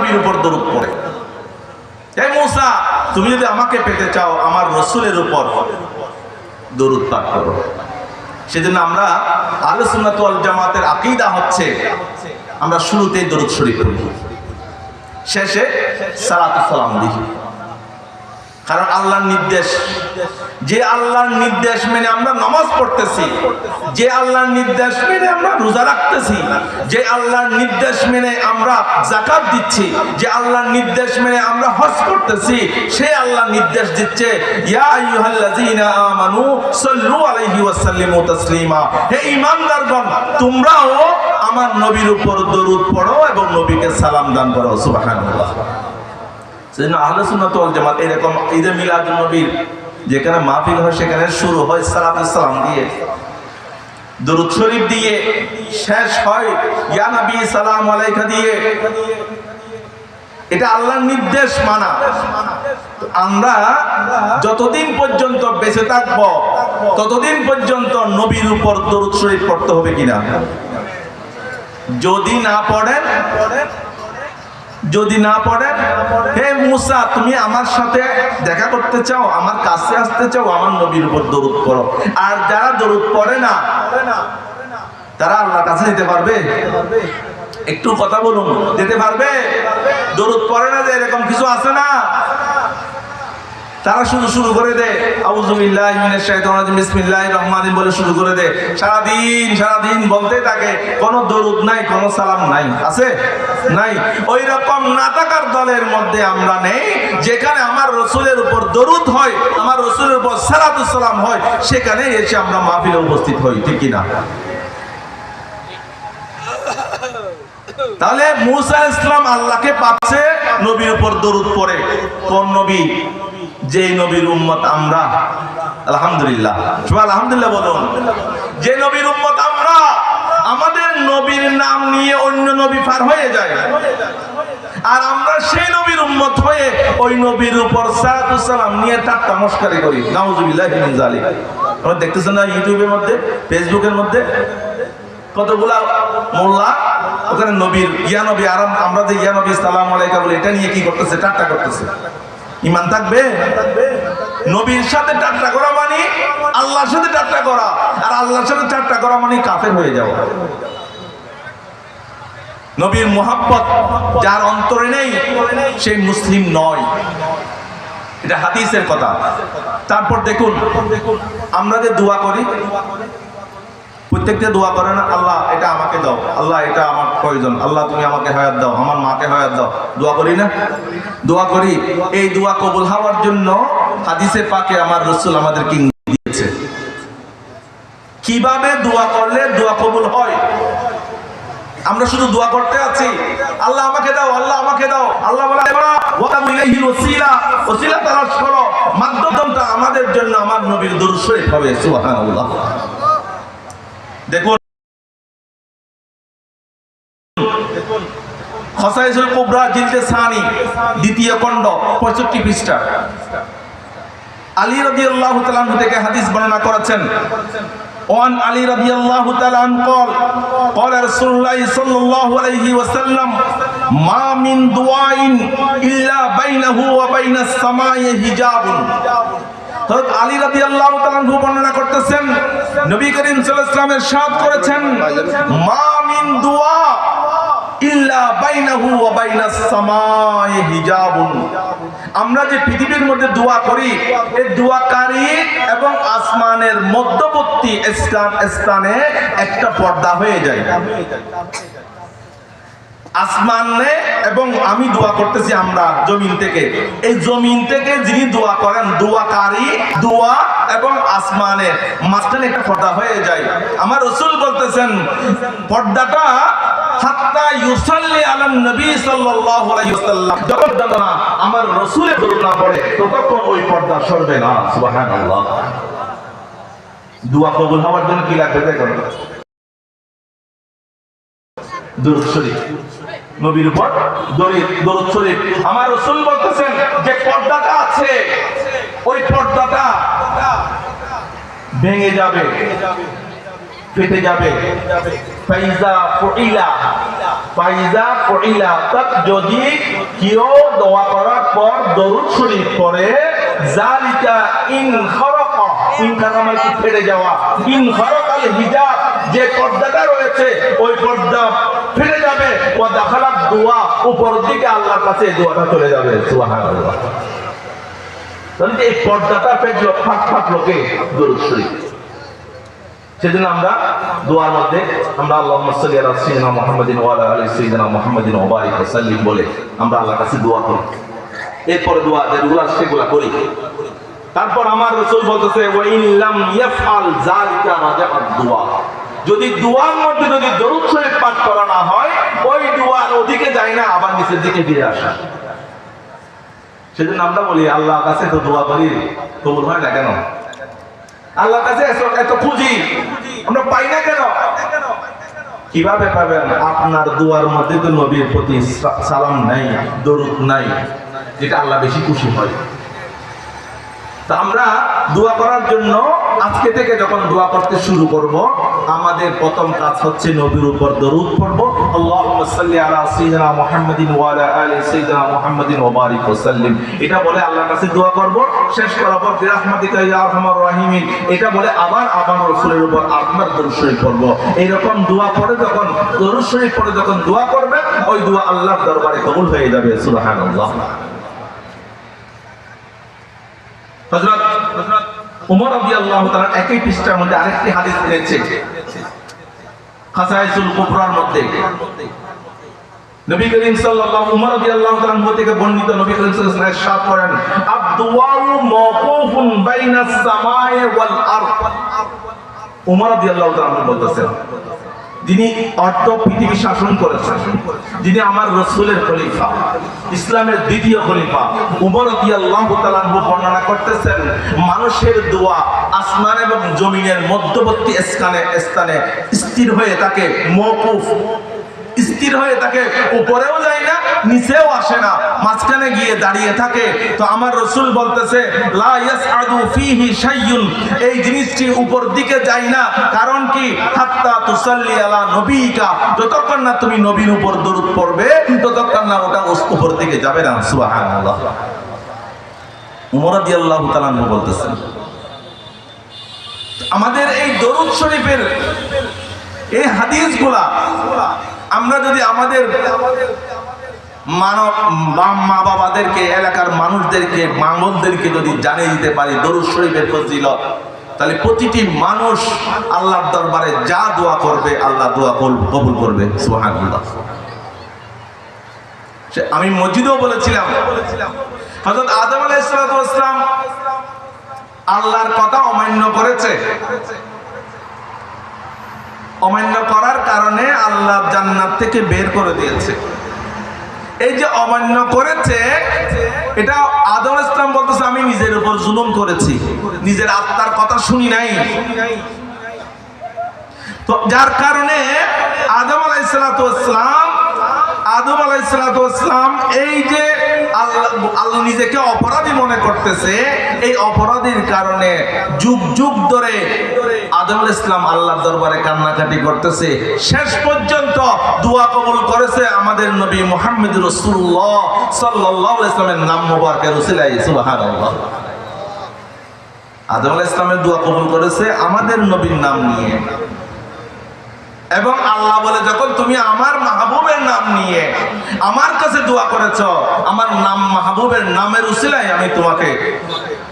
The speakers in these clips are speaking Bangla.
নবীর উপর দরুদ পড়ে। হে মূসা, তুমি যদি আমাকে পেতে চাও আমার রাসূলের উপর দরুদ পাঠ করো। সেজন্য আমরা আহলে সুন্নাত ওয়াল জামাতের আকীদা হচ্ছে আমরা শুরুতেই দরুদ শরীফ পড়ি, শেষে সালাতু সালাম দিই। কারণ আল্লাহর নির্দেশ, যে আল্লাহর নির্দেশ মেনে আমরা নামাজ পড়তেছি, যে আল্লাহর নির্দেশ মেনে আমরা রোজা রাখতেছি, যে আল্লাহর নির্দেশ মেনে আমরা যাকাত দিচ্ছি, যে আল্লাহর নির্দেশ মেনে আমরা হজ করতেছি, সেই আল্লাহ নির্দেশ দিচ্ছে ইয়া আইয়ুহাল্লাযীনা আমানু সাল্লু আলাইহি ওয়া সাল্লিমু তাসলিমা। হে ঈমানদারগণ, তোমরাও আমার নবীর উপর দরুদ পড়ো এবং নবীকে সালাম দান করো। সুবহানাল্লাহ। সেজন্য আহলে সুন্নাত ওয়াল জামাত এরকম ঈদে মিলাদুন নবীর যেখানে মাহফিল হয় সেখানে শুরু হয় সালাতু সালাম দিয়ে, দরুদ শরীফ দিয়ে, শেষ হয় ইয়া নবী সালাম আলাইকা দিয়ে। এটা আল্লাহর নির্দেশ মানা। আমরা যতদিন পর্যন্ত বেঁচে থাকব ততদিন পর্যন্ত নবীর উপর দরুদ শরীফ পড়তে হবে কিনা? যদি না পড়েন, হে মূসা, তুমি আমার সাথে দেখা করতে চাও, আমার কাছে আসতে চাও, আমার নবীর উপর দরুদ পড়ো। আর যারা দরুদ পড়ে না তারা আল্লাহর কাছে যেতে পারবে? একটু কথা বলুন, যেতে পারবে? দরুদ পড়ে না যে এরকম কিছু আছে না? তারা শুরু করে দেয় আউযু বিল্লাহি মিনাশ শাইতানির রাজিম বিসমিল্লাহির রহমানির রহিম বলে শুরু করে দেয়। সারাদিন বলতে থাকে, কোনো দরুদ নাই, কোনো সালাম নাই। আছে? নাই। ওই রকম না থাকার দলের মধ্যে আমরা নেই। যেখানে আমার রাসূলের উপর দরুদ হয়, আমার রাসূলের উপর সালাতু সালাম হয়, সেখানে এসে আমরা মাহফিলে উপস্থিত হই, ঠিক কি না? তাহলে মূসা আলাইহিস সালাম আল্লাহকে পাচ্ছে, নবীর উপর দরুদ পড়ে। কোন নবী? যেই নবীর উম্মত আমরা। আলহামদুলিল্লাহ, সবাই আলহামদুলিল্লাহ বলুন। যে নবীর উম্মত আমরা, আমাদের নবীর নাম নিয়ে অন্য নবী পার হয়ে যায়, আর আমরা সেই নবীর উম্মত হয়ে ওই নবীর উপর সালাতু সালাম নিয়ে ঠাট্টা মশকরি করি। নাউযুবিল্লাহি মিন যালিক। আমরা দেখতেছেন না ইউটিউবের মধ্যে, ফেসবুকের মধ্যে কতগুলা মোল্লা ওখানে নবীর ইয়া নবী, আর আমরা যে ইয়া নবী সালাম আলাইকা বলে এটা নিয়ে কি করতেছে? ঠাট্টা করতেছে। ঈমান থাকবে? নবীর সাথে ঠাট্টা করা মানে আল্লাহর সাথে ঠাট্টা করা, আর আল্লাহর সাথে ঠাট্টা করা মানে কাফের হয়ে যাওয়া। নবীর মুহাব্বত যার অন্তরে নেই সে মুসলিম নয়, এটা হাদিসের কথা। তারপর দেখুন, আমরা যে দোয়া করি, প্রত্যেকটা দোয়া করে না, আল্লাহ এটা আমাকে দাও, আল্লাহ এটা আমার প্রয়োজন, আল্লাহ তুমি আমাকে হায়াত দাও, আমার মাকে হায়াত দাও। দোয়া করি না? দোয়া করি। এই দোয়া কবুল হওয়ার জন্য হাদিসে পাকে আমার রাসূল আমাদেরকে ইঙ্গিত দিয়েছে কিভাবে দোয়া করলে দোয়া কবুল হয়। আমরা শুধু দোয়া করতে আছি, আল্লাহ আমাকে দাও, আল্লাহ আমাকে দাও। আল্লাহ বলে ওয়াতাবিলাইহিল ওসিলা, ওসিলা তালাশ করো, মাধ্যমটা আমাদের জন্য আমার নবীর দরুদ শরীফ হবে। সুবহানাল্লাহ। দেখুন খসাইসুল কুবরা জিলদে সানি, দ্বিতীয় খণ্ড, 65 পৃষ্ঠা। আলী রাদিয়াল্লাহু তাআলা আনহু থেকে হাদিস বর্ণনা করেছেন। ওয়ান আলী রাদিয়াল্লাহু তাআলা আনহু قال قال رسول الله صلى الله عليه وسلم ما من دعاء الا بينه وبين السماء حجاب। হযরত আলী রাদিয়াল্লাহু তাআলা আনহু বর্ণনা করতেছেন, নবী করিম সাল্লাল্লাহু আলাইহি ওয়াসাল্লাম ইরশাদ করেছেন, মা মিন দুআ ইল্লা বাইনাহু ওয়া বাইনাস সামাই হিজাবুন। আমরা যে পৃথিবীর মধ্যে দোয়া করি, এই দোয়াকারী এবং আসমানের মধ্যবর্তী স্থানে একটা পর্দা হয়ে যায়। আসমানে এবং আমি দোয়া করতেছি, আমরা জমিন থেকে, এই জমিন থেকে যিনি দোয়া করেন, দোয়াকারী, দোয়া এবং আসমানের মাঝখানে একটা পর্দা হয়ে যায়। আমার রাসূল বলতেছেন, পর্দাটা হাত্তা ইউসাল্লি আলান নবী সাল্লাল্লাহু আলাইহি ওয়াসাল্লাম, যতক্ষণ না আমার রাসূলের দরুদ না পড়ে ততক্ষণ ওই পর্দা সরবে না। সুবহানাল্লাহ। দোয়া কবুল হওয়ার জন্য কি লাগবে দেখুন, দরুদ শরীফ, নবীর উপর দরুদ শরীফ। আমার রাসূল বলতেছেন যে পর্দাটা আছে, ওই পর্দাটা ভেঙে যাবে, ফেটে যাবে। ফাইজা ফুইলা, ফাইজা ফুইলা, তক যদি কেউ দোয়া করার পর দরুদ শরীফ পড়ে জালিকা ইন খারাকা, ইন খারাকা মানে কি ফেটে যাওয়া, ইন খারাকাল হিজাব, যে পর্দাটা রয়েছে ওই পর্দা ফেটে যাবে, ও দাখালাত দোয়া, উপর দিকে আল্লাহর কাছে দোয়াটা চলে যাবে। সুবহানাল্লাহ। তাহলে এই পর্দাটা ফেটলো, ফাটলো কে? দরুদ শরীফ। সেজন্য আমরা দোয়ার মধ্যে আমরা আল্লাহুম্মা সাল্লি আলা সাইয়্যিদিনা মুহাম্মাদিন ওয়া আলা আলি সাইয়্যিদিনা মুহাম্মাদিন ওয়া বারিক ওয়া সাল্লিম বলে আমরা আল্লাহর কাছে দোয়া করি। এরপরে দোয়া যেগুলো সেগুলো করি। তারপর আমার রাসূল বলতেছে ওয়া ইন লাম ইয়াফআল যালিকা রাজাআত দোয়া, যদি দোয়ার মধ্যে যদি দরুদ শরীফ পাঠ করা না হয় ওই দোয়ার ওদিকে যায় না, আবার নিচের দিকে ফিরে আসে। সেজন্য আমরা বলি আল্লাহর কাছে তো দোয়া করি, কবুল হয় না কেন? আল্লাহর কাছে এত পুঁজি আমরা পাই না কেন? কিভাবে পাবেন? আপনার দোয়ার মধ্যে তো নবীর প্রতি সালাম নাই, দরুদ নাই, যেটা আল্লাহ বেশি খুশি হয়। তা আমরা দোয়া করার জন্য আজকে থেকে যখন দোয়া করতে শুরু করব, আমাদের প্রথম কাজ হচ্ছে নবীর উপর দরুদ পড়ব। আল্লাহুম্মা সাল্লি আলা সাইয়্যিদিনা মুহাম্মাদিন ওয়া আলা আলি সাইয়্যিদিনা মুহাম্মাদিন ওয়া বারিক ওয়া সাল্লিম, এটা বলে আল্লাহর কাছে দোয়া করব। শেষ করার পর বিরহমাতিকা ইয়া আরহামার রাহিমিন, এটা বলে আবার রাসূলের উপর আপনার দরুদ শরীফ পড়ব। এইরকম দোয়া পড়ে যখন দরুদ শরীফ পড়ে যখন দোয়া করবেন, ওই দোয়া আল্লাহর দরবারে কবুল হয়ে যাবে। সুবহানাল্লাহ। হযরত উমর রাদিয়াল্লাহু তাআলা একই পৃষ্ঠার মধ্যে আরেকটি হাদিস এনেছে খাসাইসুল কুবরার মধ্যে। নবী করিম সাল্লাল্লাহু উমর রাদিয়াল্লাহু তাআলা থেকে বর্ণিত, নবী করিম সাল্লাল্লাহু আলাইহি ওয়াসাল্লাম ইরশাদ করেন আদ-দুআউ মাওকুফুন বাইনাস সামাই ওয়াল আরদ। উমর রাদিয়াল্লাহু তাআলা বলতেছেন, যিনি অর্ধ পৃথিবী শাসন করেছেন, যিনি আমার রাসূলের খলিফা, ইসলামের দ্বিতীয় খলিফা, উমর রাদিয়াল্লাহু তাআলা বর্ণনা করতেছেন, মানুষের দোয়া আসমান এবং জমিনের মধ্যবর্তী স্থানে স্থির হয়ে থাকে, মওকুফ, স্থির হয়ে থাকে, উপরেও যায় না নিচেও আসে না, মাঝখানে গিয়ে দাঁড়িয়ে থাকে। তো আমার রাসূল বলতেছে লা ইয়াসআদু ফীহি শাইউন, এই জিনিসটি উপর দিকে যায় না। কারণ কি? হাত্তা তুসাল্লি আলা নবিকা, যতক্ষণ না তুমি নবীর উপর দরুদ পড়বে ততক্ষণ না ওটা উপর দিকে যাবে না। সুবহানাল্লাহ। উমর রাদিয়াল্লাহু তাআলা বলতেছেন, আমাদের এই দরুদ শরীফের এই হাদিসগুলা আমরা যদি আমাদের মা বাবাদেরকে, এলাকার মানুষদেরকে, মামুনদেরকে যদি জানিয়ে দিতে পারি দরুদ শরীফের ফজিলত, তাহলে প্রতিটি মানুষ আল্লাহর দরবারে যা দোয়া করবে আল্লাহ দোয়া কবুল করবে। সুবহানাল্লাহ। আমি মসজিদেও বলেছিলাম, হযরত আদম আলাইহিস সালাম আল্লাহর কথা অমান্য করেছে, অমান্য করার কারণে আল্লাহ জান্নাত থেকে বের করে দিয়েছে। এই যে অমান্য করেছে, এটা আদম আলাইহিস সালাম বলতেছে আমি নিজের উপর জুলুম করেছি, নিজের আত্মার কথা শুনি নাই। তো যার কারণে আদম আলাইহিস সালাম এই যে আল্লাহ নিজেকে অপরাধী মনে করতেছে, এই অপরাধীর কারণে যুগ যুগ ধরে আদম আলাইহিস সালাম আল্লাহর দরবারে কান্নাকাটি করতেছে। শেষ পর্যন্ত দোয়া কবুল করেছে আমাদের নবী মুহাম্মদ রাসূলুল্লাহ সাল্লাল্লাহু আলাইহি ওয়াসাল্লামের নাম মোবারকের উসিলায়। সুবহানাল্লাহ। আদম আলাইহিস সালামের দোয়া কবুল করেছে আমাদের নবীর নাম নিয়ে, এবং আল্লাহ বলে যখন তুমি আমার মাহবুবের নাম নিয়ে আমার কাছে দোয়া করেছ, আমার নাম মাহবুবের নামের উসিলায় আমি তোমাকে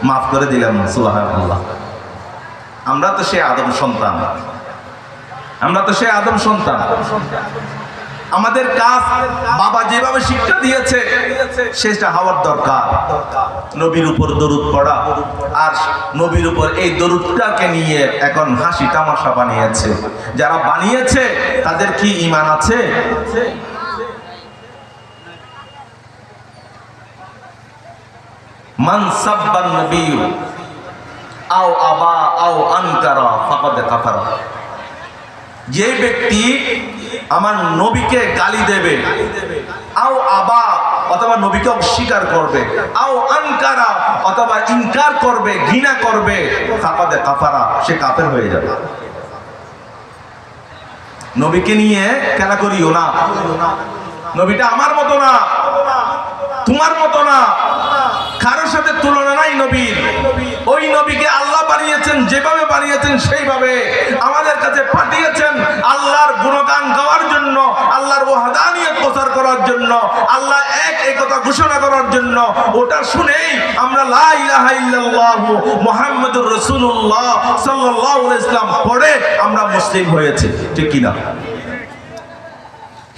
মাফ করে দিলাম। সুবহানাল্লাহ। আমরা তো সেই আদম সন্তান, আমাদের কাজ বাবা যেভাবে শিক্ষা দিয়েছে সেটা হওয়ার দরকার। নবীর উপর দরুদ পড়া, আর নবীর উপর এই দরুদটাকে নিয়ে এখন হাসি তামাশা বানিয়েছে। যারা বানিয়েছে তাদের কি ঈমান আছে? মান সাব্বান নবী আও আবা আও আনকারা ফাকাদ কাফারা, যে ব্যক্তি আমার নবীকে গালি দেবে, আও আবা অথবা নবীকে অস্বীকার করবে, আও আনকারা অথবা ইনকার করবে, ঘৃণা করবে, ফাকাদ কাফারা, সে কাফের হয়ে যাবে। নবীকে নিয়ে খেলা করিও না, নবীটা আমার মতো না, তোমার মতো না, কারোর সাথে তুলনা নাই নবীর। ওই নবীকে আল্লাহ বানিয়েছেন, যেভাবে বানিয়েছেন সেইভাবে আমাদের কাছে পাঠিয়েছেন আল্লাহর গুণগান গাওয়ার জন্য, আল্লাহর ওয়াহদানিয়ত প্রচার করার জন্য, আল্লাহ এক এই কথা ঘোষণা করার জন্য। ওটা শুনেই আমরা লা ইলাহা ইল্লাল্লাহু মুহাম্মাদুর রাসূলুল্লাহ সাল্লাল্লাহু আলাইহি ওয়াসাল্লাম পড়ে আমরা মুসলিম হয়েছি, ঠিক কি না?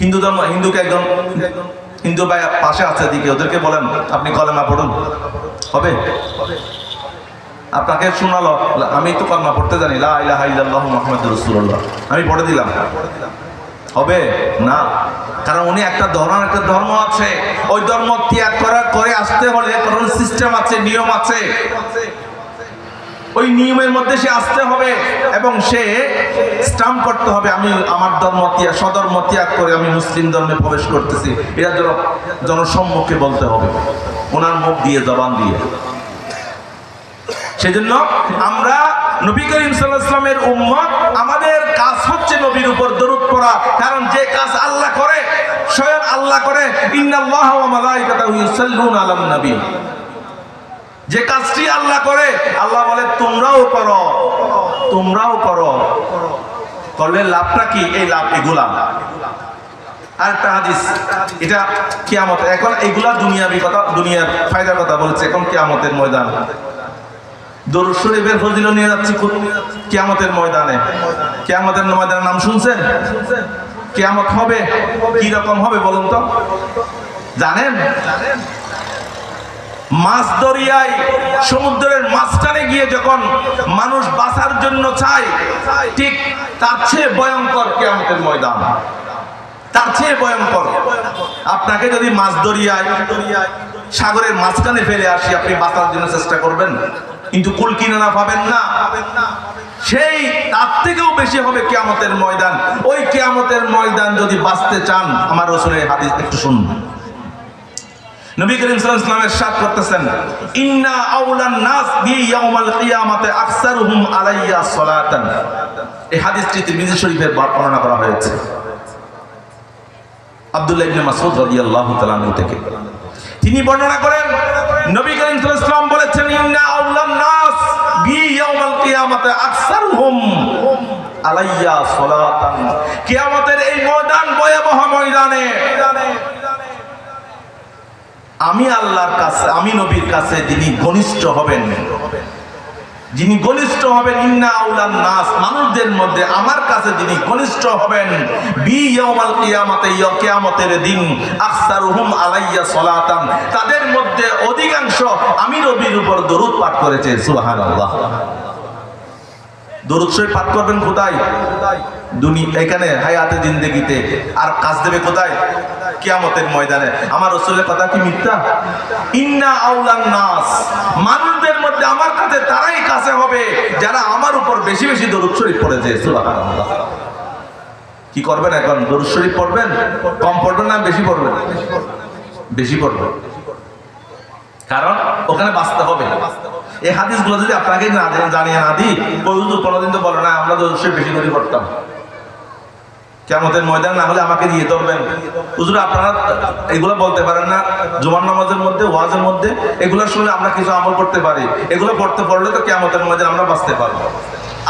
হিন্দু ধর্ম, হিন্দুকে একদম হিন্দু ভাই পাশে আছে দিকে, ওদেরকে বলেন আপনি কলেমা পড়ুন, হবে? আপনাকে শোনালো, আমি তো কলেমা পড়তে জানি, লা ইলাহা ইল্লাল্লাহু মুহাম্মাদুর রাসূলুল্লাহ, আমি পড়ে দিলাম, হবে না? কারণ উনি একটা ধর্ম আছে, ওই ধর্ম ত্যাগ করার করে আসতে হলে কারণ সিস্টেম আছে, নিয়ম আছে, ওই নিয়মের মধ্যে সে আসতে হবে এবং সে স্টাম্প করতে হবে আমি আমার ধর্ম ত্যাগ, স্বধর্ম ত্যাগ করে আমি মুসলিম ধর্মে প্রবেশ করতেছি। এটা জনসম্মুখে বলতে হবে, ওনার মুখ দিয়ে, জবান দিয়ে। সেজন্য আমরা নবী করিম সাল্লাল্লাহু আলাইহি ওয়াসাল্লামের উম্মত, আমাদের কাজ হচ্ছে নবীর উপর দরুদ পড়া। কারণ যে কাজ আল্লাহ করে, স্বয়ং আল্লাহ করে, ইন্নাল্লাহা ওয়া মালাইকাতাহু ইউসাল্লুনা আলান নবী, যে কাজটি আল্লাহ করে আল্লাহ বলে তোমরাও করো, তোমরাও করো। করলে লাভটা কি? এই লাভ এগুলা। আর একটা হাদিস, এটা কিয়ামত, এখন এগুলা দুনিয়াবি কথা, দুনিয়ার ফায়দার কথা বলছে। এখন কিয়ামতের ময়দান, দরুদ শরীফের ফজিলত নিয়ে যাচ্ছি কিয়ামতের ময়দানে। কিয়ামতের ময়দানের নাম শুনছেন? কিয়ামত হবে, কি রকম হবে বলুন তো? জানেন? মাছ দরিয়ায়, সমুদ্রের মাঝখানে গিয়ে যখন মানুষ বাঁচার জন্য চায়, ঠিক তার চেয়ে ভয়ঙ্কর কিয়ামতের ময়দান, তার চেয়ে ভয়ঙ্কর। আপনাকে যদি মাছ দরিয়ায়, সাগরের মাঝখানে ফেলে আসি, আপনি বাঁচার জন্য চেষ্টা করবেন, কিন্তু কুল কিনারা পাবেন না। সেই তার থেকেও বেশি হবে কিয়ামতের ময়দান। ওই কিয়ামতের ময়দান যদি বাঁচতে চান, আমার রাসূলের হাদিস একটু শুনুন। নবী করিম সাল্লাল্লাহু আলাইহি ওয়াসাল্লাম ইরশাদ করতেছেন, ইন্না আউলান নাস বি ইয়াউমাল কিয়ামাতি আকসারুহুম আলাইয়া সালাতান। এই হাদিসটি তিরমিজি শরীফে বর্ণনা করা হয়েছে আব্দুল্লাহ ইবনে মাসউদ রাদিয়াল্লাহু তাআলা আনহু থেকে। তিনি বর্ণনা করেন, নবী করিম সাল্লাল্লাহু আলাইহি ওয়াসাল্লাম বলেছেন, ইন্না আউলান নাস বি ইয়াউমাল কিয়ামাতি আকসারুহুম আলাইয়া সালাতান। কিয়ামতের এই ময়দান ভয়াবহ ময়দানে আমি আল্লাহর কাছে, আমি নবীর কাছে যিনি ঘনিষ্ঠ হবেন, যিনি ঘনিষ্ঠ হবেন, ইন্না আউলান নাস, মানুষদের মধ্যে আমার কাছে যিনি ঘনিষ্ঠ হবেন, বি ইয়াউমাল কিয়ামাতে, কিয়ামতের দিন, আকসারুহুম আলাইয়া সালাতান, তাদের মধ্যে অধিকাংশ আমি নবীর উপর দরুদ পাঠ করেছে। সুবহানাল্লাহ। দরুদ শরীফ পাঠ করবেন কোথায়? দুনিয়া, এখানে হায়াতে জিন্দেগিতে। আর কাজ দেবে কোথায়? কিয়ামতের ময়দানে। আমার রাসূলের কথা কি মিথ্যা? ইন্না আউলান নাস, মানুষদের মধ্যে আমার কাছে তারাই কাছে হবে যারা আমার উপর বেশি বেশি দরুদ শরীফ পড়েছে। সুবহানাল্লাহ। কি করবেন এখন? দরুদ শরীফ পড়বেন? কম পড়বেন না বেশি পড়বেন? বেশি পড়বেন, কারণ ওখানে বাঁচতে হবে। এই হাদিসগুলো যদি আপনাকে জানিয়ে না দিই, কোনোদিন তো বলে না আমরা দরুদ শরীফ বেশি করে পড়তাম। কিয়ামতের ময়দান না হলে আমাকে দিয়ে ধরবেন, হুজুর আপনারা এগুলো বলতে পারেন না জুমার নামাজের মধ্যে, ওয়াজের মধ্যে, এগুলো শুনে আমরা কিছু আমল করতে পারি। এগুলো পড়তে পারলে তো কিয়ামতের ময়দান আমরা বাঁচতে পারবো।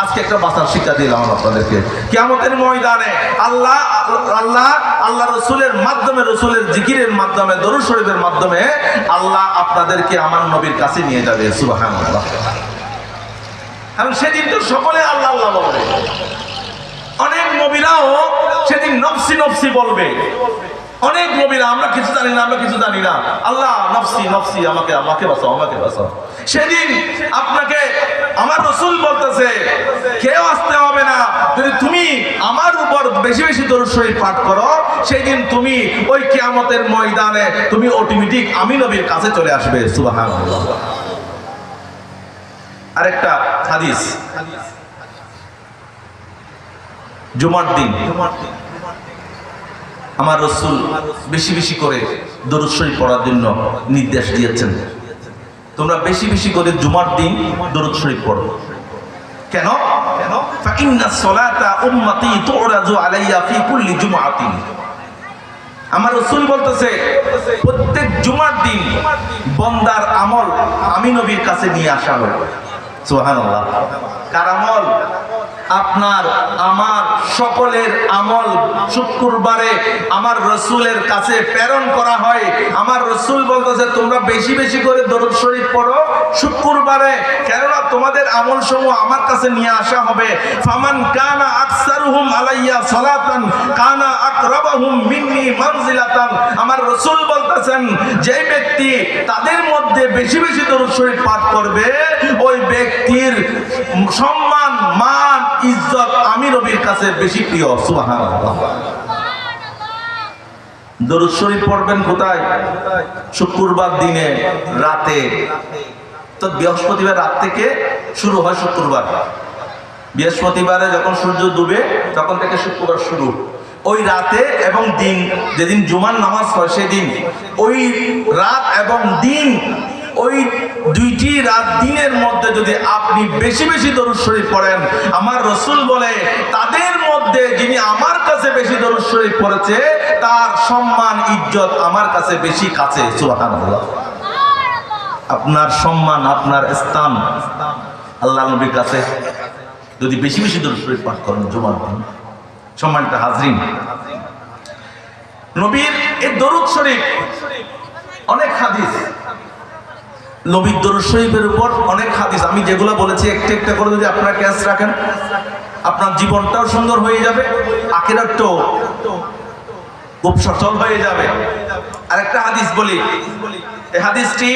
আজকে একটা বাঁচার শিক্ষা দিলাম আপনাদেরকে। কিয়ামতের ময়দানে আল্লাহ রাসূলের মাধ্যমে, রাসূলের জিকিরের মাধ্যমে, দরুদ শরীফের মাধ্যমে আল্লাহ আপনাদেরকে আমার নবীর কাছে নিয়ে যাবে। সুবহানাল্লাহ। কারণ সেদিন তো সকলে আল্লাহ আল্লাহ বলবে। অনেক নবীরাও সেদিন নফসি নফসি বলবে। অনেক নবীরা আমরা কিছু জানি না, আমরা কিছু জানি না, আল্লাহ নফসি নফসি, আমাকে আমাকে বাঁচাও, আমাকে বাঁচাও। সেদিন আপনাকে আমার রাসূল বলতেছে কেউ আসতে হবে না, যদি তুমি আমার উপর বেশি বেশি দরুদ শরীফ পাঠ করো, সেই দিন তুমি ওই কিয়ামতের ময়দানে তুমি অটোমেটিক আমি নবীর কাছে চলে আসবে। সুবহানাল্লাহ। আরেকটা হাদিস, জুমার দিন আমার রাসূল বেশি বেশি করে দরুদ শরীফ পড়ার জন্য নির্দেশ দিয়েছেন। তোমরা বেশি বেশি করে জুমার দিন দরুদ শরীফ পড়ো। কেন? ফাইন্নাস সালাতা উম্মতি তুরাজু আলাইয়া ফি কুল্লি জুমআতিন। আমার রাসূল বলতেছে প্রত্যেক জুমার দিন বন্দার আমল আমি নবীর কাছে নিয়ে আসা হয়। সুবহানাল্লাহ। কার আমল? আপনার আমার সকলের আমল শুক্রবারে আমার রসুলের কাছে প্রেরণ করা হয়। আমার রসুল বলতেছে তোমরা বেশি বেশি করে দরুদ শরীফ পড়ো শুক্রবারে, কেননা তোমাদের আমল সমূহ আমার কাছে নিয়ে আসা হবে। ফামান কানা আকসারুহুম আলাইয়া সালাতান কানা আকরাবাহুম মিন্নি মানজিলাতান। আমার রসুল বলতেছেন যে ব্যক্তি তাদের মধ্যে বেশি বেশি দরুদ শরীফ পাঠ করবে ওই ব্যক্তির সম্মান, মান, ইজ্জত আমি নবীর কাছে বেশি প্রিয়। সুবহানাল্লাহ। দরুদ শরীফ পড়বেন কোথায়? শুক্রবার দিনে রাতে। তো বৃহস্পতিবার রাত থেকে শুরু হয় শুক্রবার। বৃহস্পতিবারে যখন সূর্য ডুবে তখন থেকে শুক্রবার শুরু। ওই রাতে এবং দিন, যেদিন জুমার নামাজ হয় সেদিন, ওই রাত এবং দিন, ওই দুইটি রাত দিনের মধ্যে যদি আপনি বেশি বেশি দরুদ শরীফ পড়েন, আমার রসুল বলে তাদের মধ্যে যিনি আমার কাছে বেশি দরুদ শরীফ পড়েছে তার সম্মান, ইজ্জত আমার কাছে বেশি কাছে। সুবহানাল্লাহ। আপনার সম্মান, আপনার স্থান আল্লাহ নবীর কাছে যদি বেশি বেশি দরুদ শরীফ পাঠ করেন জুমার দিন। সম্মানিত হাজরিন, নবীর এই দরুদ শরীফ অনেক হাদিস, নবীর দরুদ শরীফের উপর অনেক হাদিস। আমি যেগুলো বলেছি একটা একটা করে যদি আপনারা ক্যাচ রাখেন, আপনার জীবনটাও সুন্দর হয়ে যাবে, আখিরাতটাও খুব সচল হয়ে যাবে। আরেকটা হাদিস বলি, এই হাদিসটি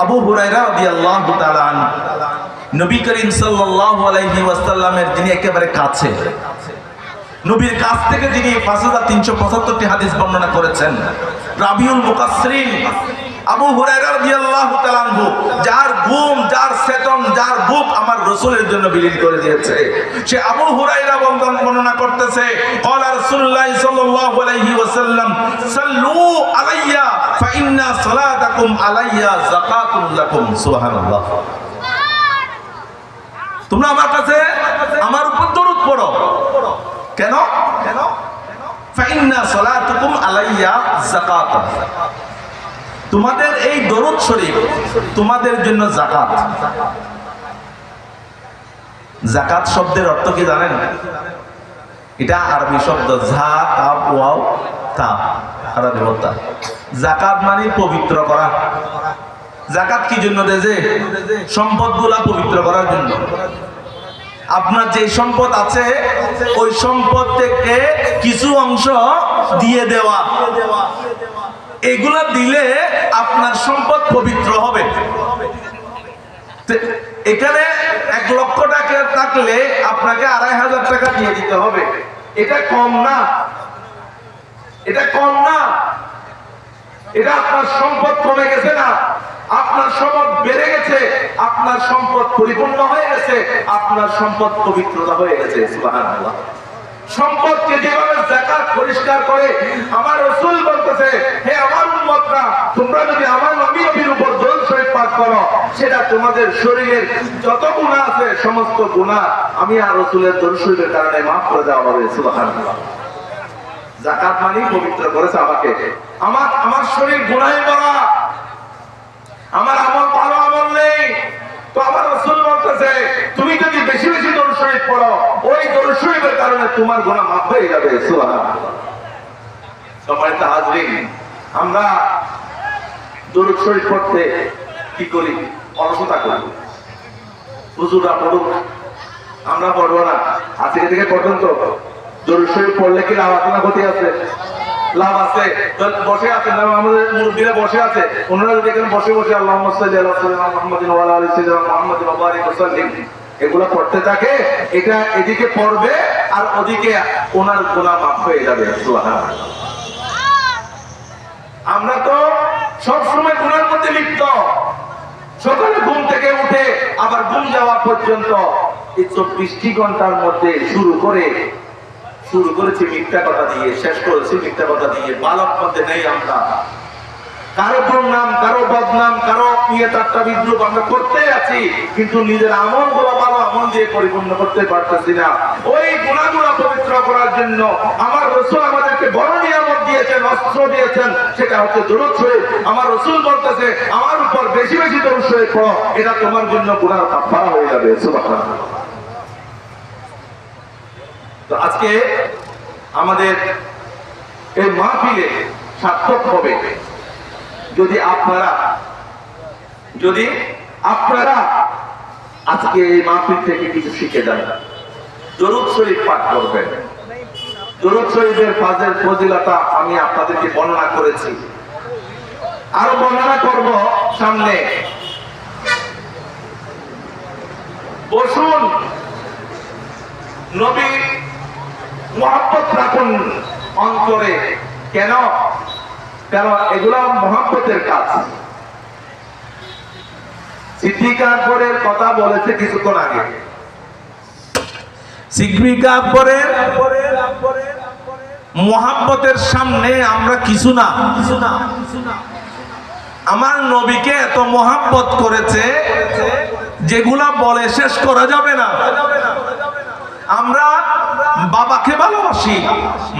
আবু হুরায়রা রাদিয়াল্লাহু তাআলা আনহু, নবী করিম সাল্লাল্লাহু আলাইহি ওয়াসাল্লামের যিনি একেবারে কাছে, নবীর কাছ থেকে যিনি 5375টি হাদিস বর্ণনা করেছেন, রাবিউল মুকাসসিরিন আবু হুরায়রা রাদিয়াল্লাহু তাআলা আনহু, যার ঘুম, যার চেতন, যার বুক আমার রাসূলের জন্য বিলীন করে দিয়েছে, সে আবু হুরায়রা বর্ণনা করতেছে, ক্বালা রাসূলুল্লাহ সাল্লাল্লাহু আলাইহি ওয়াসাল্লাম সাল্লু আলাইয়া ফা ইন্না সালাতাকুম আলাইয়া যাকাতুল লাকুম। সুবহানাল্লাহ। তোমরা আমার কাছে আমার উপর দরুদ পড়ো। কেন? ফা ইন্না সালাতাকুম আলাইয়া যাকাতুন। তোমাদের এই দরুদ শরীফ তোমাদের জন্য যাকাত। যাকাত শব্দের অর্থ কি জানেন? এটা আরবি শব্দ, যা কাব ওয়াও তা, আরবি শব্দ। যাকাত মানে পবিত্র করা। যাকাত কি জন্য দেয়? সম্পদগুলা পবিত্র করার জন্য। আপনার যে সম্পদ আছে ওই সম্পদ থেকে কিছু অংশ দিয়ে দেওয়া, এগুলা দিলে আপনার সম্পদ পবিত্র হবে। এখানে 1 লক্ষ টাকা থাকলে আপনাকে 2500 টাকা দিয়ে দিতে হবে। এটা কম না, এটা কম না। এটা আপনার সম্পদ কমে গেছে না, আপনার সম্পদ বেড়ে গেছে, আপনার সম্পদ পরিপূর্ণ হয়ে গেছে, আপনার সম্পদ পবিত্রতা হয়ে গেছে। সুবহানাল্লাহ। সম্পদকে যেভাবে যাকাত পরিষ্কার করে, আমার রাসূল বলতেছে, হে আমার উম্মতরা, তোমরা যদি আমার নবীর উপর দরুদ শরীফ পাঠ করো, সেটা তোমাদের শরীরের যত গুনাহ আছে সমস্ত গুনাহ আমি আর রাসূলের দরুদ শরীফের কারণে maaf করে দেওয়া হবে। সুবহানাল্লাহ। যাকাত মানে পবিত্র করেছে আমাকে। আমার শরীর গুনাহে ভরা, আমার আমল ভালো আমল নেই, তো আমার রাসূল বলতেছে তুমি যদি বেশি বেশি দরুদ শরীফ পড়ো, ওই দরুদ শরীফের কারণে তোমার গুনাহ maaf হয়ে যাবে। সুবহানাল্লাহ। সম্মানিত হাজরিন, আমরা দরুদ শরীফ পড়তে কি করি? অলসতা করি। হুজুররা পড়ুক, আমরা পড়বো না। আজকে থেকে পড়বেন তো? দরুদ শরীফ পড়লে কি লাভ আছে না ক্ষতি আছে? লাভ আছে। বসে আছেন, আমাদের মুরব্বীরা বসে আছে, ওনারা যদি এখানে বসে বসে আল্লাহুম্মা সাল্লি আলা সাইয়্যিদিনা মুহাম্মাদিন ওয়া আলা আলি সাইয়্যিদিনা মুহাম্মাদিন ওয়া বারিক ওয়া সাল্লিম এগুলো পড়তে থাকে, এটা এদিকে পড়বে আর ওদিকে ওনার গুনাহ মাফ হয়ে যাবে। সুবহানাল্লাহ। আমরা তো সব সময় গুনাহের মধ্যে লিপ্ত। সকালে ঘুম থেকে উঠে আবার ঘুম যাওয়া পর্যন্ত এই 24 ঘন্টার মধ্যে শুরু করেছি মিথ্যা কথা দিয়ে, শেষ করেছি মিথ্যা কথা দিয়ে। বালক মধ্যে নেই আমরা। কারো নাম, কারো বদনাম, কারো নিয়ে ঠাট্টা বিদ্রুপ আমরা করতেই আছি, কিন্তু নিজের আমল গুলো ভালো আমল দিয়ে পরিপূর্ণ করতে পারতেছি না। ওই গুণাগুলো পবিত্র রক্ষা করার জন্য আমার রাসূল আমাদেরকে বড় নিয়ামত দিয়েছেন, অস্ত্র দিয়েছেন, সেটা হচ্ছে দরুদ শরীফ। আমার রাসূল বলতেছে আমার উপর বেশি বেশি দরুদ শরীফ পড়ো, এটা তোমার জন্য গুনাহ কাফারা হয়ে যাবে। সুবহানাল্লাহ। তো আজকে আমাদের এই মাহফিলে সার্থক হবে যদি আপনারা আজকে এই মাহফিল থেকে কিছু শিখে যান। দরুদ শরীফ পাঠ করবেন। দরুদ শরীফের ফজিলতা আমি আপনাদেরকে বর্ণনা করেছি, আরো বর্ণনা করব সামনে। বসুন, নবীর মহব্বত রাখুন অন্তরে। কেন? কারণ এগুলো মহব্বতের কাজ। সিদ্দিক আকবরের কথা বলেছে কিছুক্ষণ আগে। সিদ্দিক আকবরের মহব্বতের সামনে আমরা কিছু না। আমার নবীকে এত মহব্বত করেছে যেগুলা বলে শেষ করা যাবে না। আমরা বাবাকে ভালোবাসি,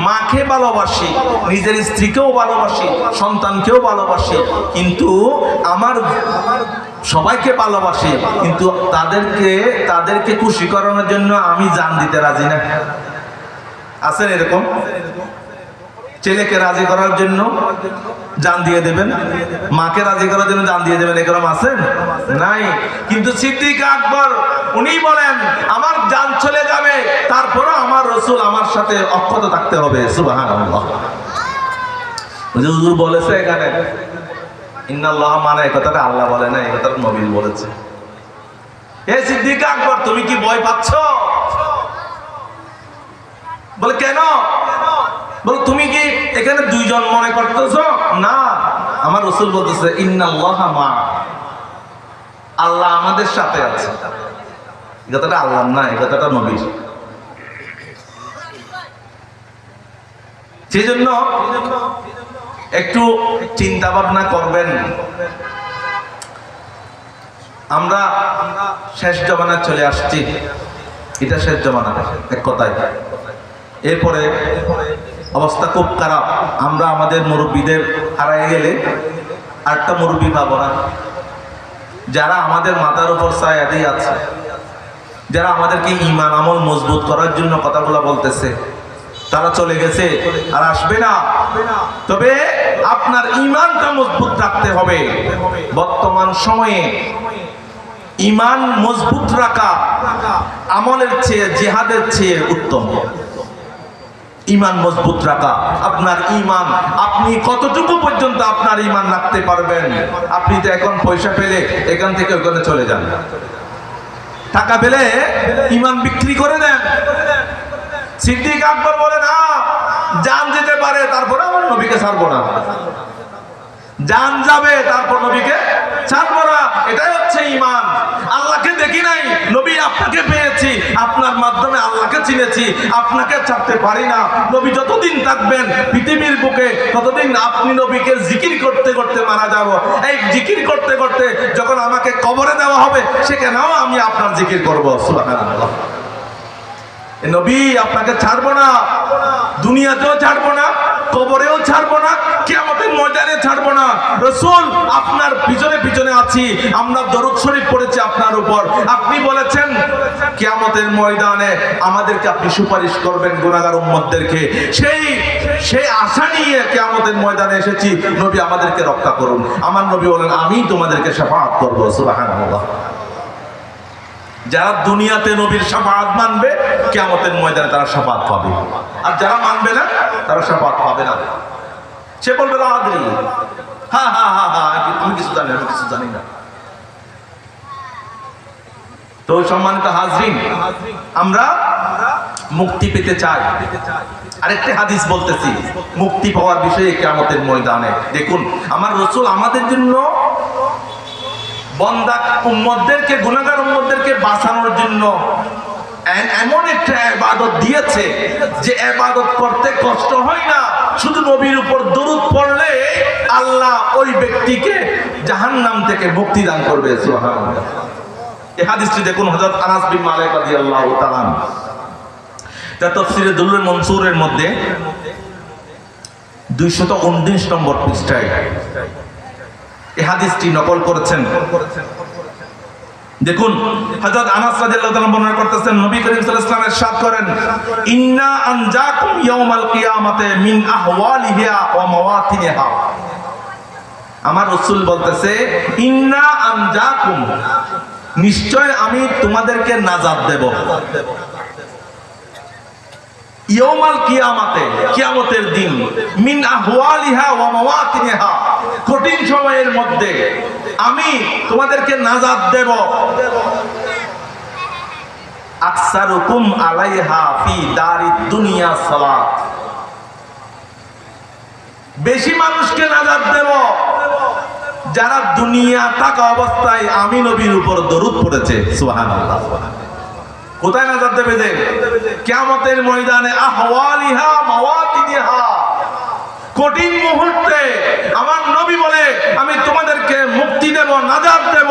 মাকে ভালোবাসি, নিজের স্ত্রীকেও ভালোবাসি, সন্তানকেও ভালোবাসি, কিন্তু আমার সবাইকে ভালোবাসি, কিন্তু তাদেরকে খুশি করানোর জন্য আমি জান দিতে রাজি না। আছেন এরকম? ছেলেকে রাজি করার জন্য জান দিয়ে দেবেন, মাকে রাজি করার জন্য জান দিয়ে দেবেন, এরকম আছেন? নাই। কিন্তু সিদ্দিক আকবর উনি বলেন আমার জান চলে যাবে, তারপরে আমার রাসূল আমার সাথে অক্ষত থাকতে হবে। সুবহানাল্লাহ। হুজুর বলেছে এখানে ইন্নাল্লাহ, মানে এই কথাটা আল্লাহ বলে না, এই কথাটা নবী বলেছে। হে সিদ্দিক আকবর, তুমি কি ভয় পাচ্ছ? বলে কেন? বলে তুমি কি এখানে দুইজন মনে করতেছ? না, আমার রাসূল বলতেছে ইন্নাল্লাহ মা, আল্লাহ আমাদের সাথে আছে। এই কথাটা আল্লাহ না, এই কথাটা নবীর। সেই জন্য একটু চিন্তা ভাবনা করবেন। আমরা শেষ জমানায় চলে আসছি, এটা শেষ জমানা এক কথায়। এরপরে অবস্থা খুব খারাপ। আমরা আমাদের মুরব্বীদের হারাই গেলে আরেকটা মুরব্বী পাবো না। যারা আমাদের মাথার উপর ছায়া দিয়ে আছে, যারা আমাদেরকে ঈমান আমল মজবুত করার জন্য কথাগুলো বলতেছে, তারা চলে গেছে, আর আসবে না। তবে আপনার ঈমানটা মজবুত রাখতে হবে। বর্তমান সময়ে ঈমান মজবুত রাখা আমলের চেয়ে জিহাদের চেয়ে উত্তম। ঈমান মজবুত রাখা, আপনার ঈমান, আপনি কতটুকু পর্যন্ত আপনার ঈমান রাখতে পারবেন। আপনি তো এখন পয়সা পেলে এখান থেকে ওখানে চলে যান, টাকা পেলে ঈমান বিক্রি করে দেন। সিদ্দিক আকবর বলে না, জান যেতে পারে তারপরে আমার নবীকে ছাড়বো না। জান যাবে তারপর নবীকে ছাড়বো না, এটাই হচ্ছে ঈমান। আল্লাহকে দেখি নাই, নবী আপনাকে পেয়েছি, আপনার মাধ্যমে আল্লাহকে চিনেছি, আপনাকে ছাড়তে পারি না। নবী যতদিন থাকবেন পৃথিবীর বুকে ততদিন আপনি নবীকে জিকির করতে করতে মারা যাব। এই জিকির করতে করতে যখন আমাকে কবরে দেওয়া হবে, সেখানেও আমি আপনার জিকির করবো। সুবহানাল্লাহ। নবী আপনাকে ছাড়বো না, দুনিয়াতেও ছাড়বো না, কবরেও ছাড়বো না, কিয়ামতের ময়দানে ছাড়বো না। রাসূল আপনার পিছনে পিছনে আছি, আমরা দরুদ শরীফ পড়েছি আপনার উপর। আপনি বলেছেন কিয়ামতের ময়দানে আমাদেরকে আপনি সুপারিশ করবেন গুনাহগার উম্মতদেরকে। সেই আশা নিয়ে কিয়ামতের ময়দানে এসেছি, নবী আমাদেরকে রক্ষা করুন। আমার নবী বলেন আমি তোমাদেরকে শাফাআত করব। সুবহানাল্লাহ। যারা দুনিয়াতে নবীর শাফাআত মানবে, কিয়ামতের ময়দানে তারা শাফাআত পাবে, আর যারা মানবে না তারা শাফাআত পাবে না। সে বলবে আদরি, হ্যাঁ হ্যাঁ হ্যাঁ হ্যাঁ আমি কিছু জানি না। তো সম্মানিত হাজরিন, আমরা মুক্তি পেতে চাই। আরেকটি হাদিস বলতেছি মুক্তি পাওয়ার বিষয়ে কিয়ামতের ময়দানে। দেখুন, আমার রাসূল আমাদের জন্য বান্দা উম্মতদেরকে, গুনাহগার উম্মতদেরকে বাঁচানোর জন্য এমন একটা ইবাদত দিয়েছে যে ইবাদত করতে কষ্ট হয় না। শুধু নবীর উপর দরুদ পড়লে আল্লাহ ওই ব্যক্তিকে জাহান্নাম থেকে মুক্তি দান করবে। সুবহানাল্লাহ। এই হাদিসটি দেখুন, হযরত আনাস বিন মালিক রাদিয়াল্লাহু তাআলা। তা তাফসীরে দুরুল মনসুরের মধ্যে 219 নম্বর পৃষ্ঠায় এই হাদিসটি নকল করেছেন। দেখুন, হযরত আনাস রাদিয়াল্লাহু তাআলা বর্ণনা করতেছেন, নবী করিম সাল্লাল্লাহু আলাইহি ওয়াসাল্লাম ইরশাদ করেন, ইন্না আনজাকুম ইয়াউমাল কিয়ামাতে মিন আহওয়ালিহা ওয়া মাওয়াতিনিহা। আমার রাসূল বলতেছে, ইন্না আনজাকুম, নিশ্চয় আমি তোমাদেরকে নাজাত দেব, ইয়াউমাল কিয়ামাতে, কিয়ামতের দিন, মিন আহওয়ালিহা ওয়া মাওয়াতিনিহা, কঠিন সময়ের মধ্যে আমি তোমাদেরকে নাজাত দেব। আকসারুকুম আলাইহা ফি দারিদ দুনিয়া সালাত, বেশি মানুষকে নাজাত দেব যারা দুনিয়া থাকা অবস্থায় আমি নবীর উপর দরুদ পড়েছে। সুবহানাল্লাহ। কোথায় নাজাত দেবে? যে কিয়ামতের ময়দানে, আহওয়ালিহা মাওয়াতিনিহা, কঠিন মুহূর্তে আমার নবী বলে আমি তোমাদেরকে মুক্তি দেব, নাজাত দেব।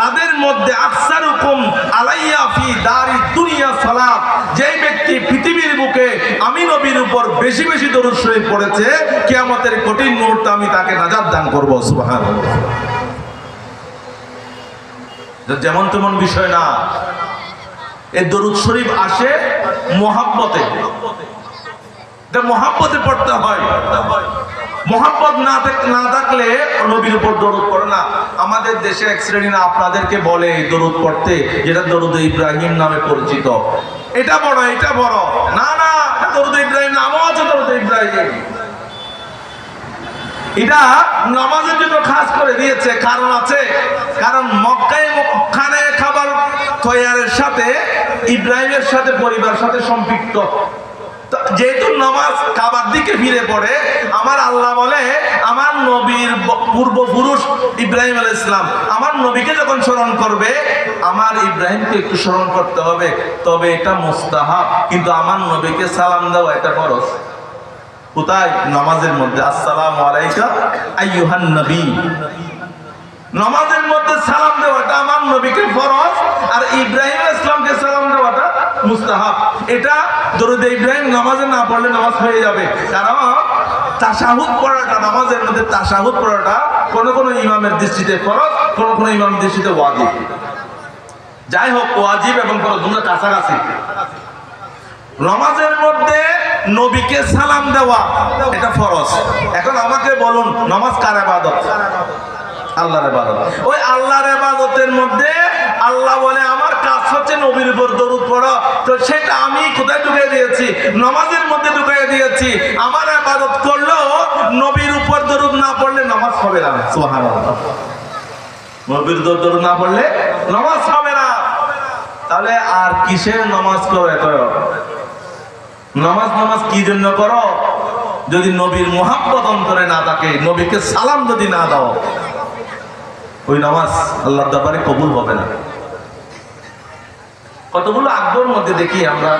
তাদের মধ্যে আকসারুকুম আলাইয়া ফি দারিদ দুনিয়া সালাত, যেই ব্যক্তি পৃথিবীর বুকে আমি নবীর উপর বেশি বেশি দরুদ শরীফ পড়েছে, কিয়ামতের কঠিন মুহূর্তে আমি তাকে নাজাত দান করব। সুবহানাল্লাহ। যেমন তেমন বিষয় না, এই দরুদ শরীফ আসে মুহাব্বতে, মুহাব্বতে পড়তে হয়। মুহাব্বত না থাকলে নবীর উপর দরুদ পড়ে না। আমাদের দেশে এক শ্রেণী না আপনাদেরকে বলে দরুদ পড়তে, যেটা দরুদ ইব্রাহিম নামে পরিচিত, এটা বড়, এটা বড়। না না, দরুদ ইব্রাহিম নামও আছে, দরুদ ইব্রাহিম। এটা নামাজের জন্য খাস করে দিয়েছে, কারণ আছে। কারণ মক্কায় খানে খাবার তৈয়ারের সাথে ইব্রাহিমের সাথে পরিবারের সাথে সম্পৃক্ত। যেহেতু নামাজ কাবার দিকে ফিরে পড়ে, আমার আল্লাহ বলে আমার নবীর পূর্বপুরুষ ইব্রাহিম আলাইহিস সালাম আমার নবীকে যখন স্মরণ করবে, আমার ইব্রাহিমকে একটু স্মরণ করতে হবে, তবে এটা মুস্তাহাব, কিন্তু আমার নবীকে সালাম দেওয়া এটা ফরজ। কোথায়? নামাজের মধ্যে। আসসালামু আলাইকা আইয়ুহান নবী, নামাজের মধ্যে সালাম দেওয়াটা আমার নবীকে ফরজ, আর ইব্রাহিম আলাইহিস সালামকে সালাম দেওয়াটা মুস্তাহাব। এটা দরুদ ইব্রাহিম নামাজে না পড়লে নামাজ হয়ে যাবে, কারণ তাশাহুদ পড়াটা, নামাজের মধ্যে তাশাহুদ পড়াটা কোন কোন ইমামের দৃষ্টিতে ফরজ, কোন কোন ইমামের দৃষ্টিতে ওয়াজিব। যাই হোক, ওয়াজিব এবং ফরজ দুটো কাছাকাছি। নামাজের মধ্যে নবীকে সালাম দেওয়া এটা ফরজ। এখন আমাকে বলুন, নামাজ কার ইবাদত? আল্লাহর ইবাদত। ওই আল্লাহর ইবাদতের মধ্যে আল্লাহ বলে আমার কাজ হচ্ছে নবীর উপর দরুদ পড়া, তো সেটা আমি কোথায় ঢুকিয়ে দিয়েছি? নামাজের মধ্যে ঢুকিয়ে দিয়েছি। আমার ইবাদত করলেও নবীর উপর দরুদ না পড়লে নামাজ হবে না। সুবহানাল্লাহ। নবীর উপর দরুদ না পড়লে নামাজ হবে না। তাহলে আর কিসের নামাজ করে? নামাজ কি জন্য করো? যদি নবীর মুহাব্বত অন্তরে না থাকে, নবীকে সালাম যদি না দাও, ওই নামাজ আল্লাহর দরবারে কবুল হবে না। কতগুলো আগ্রহের মধ্যে দেখি আমরা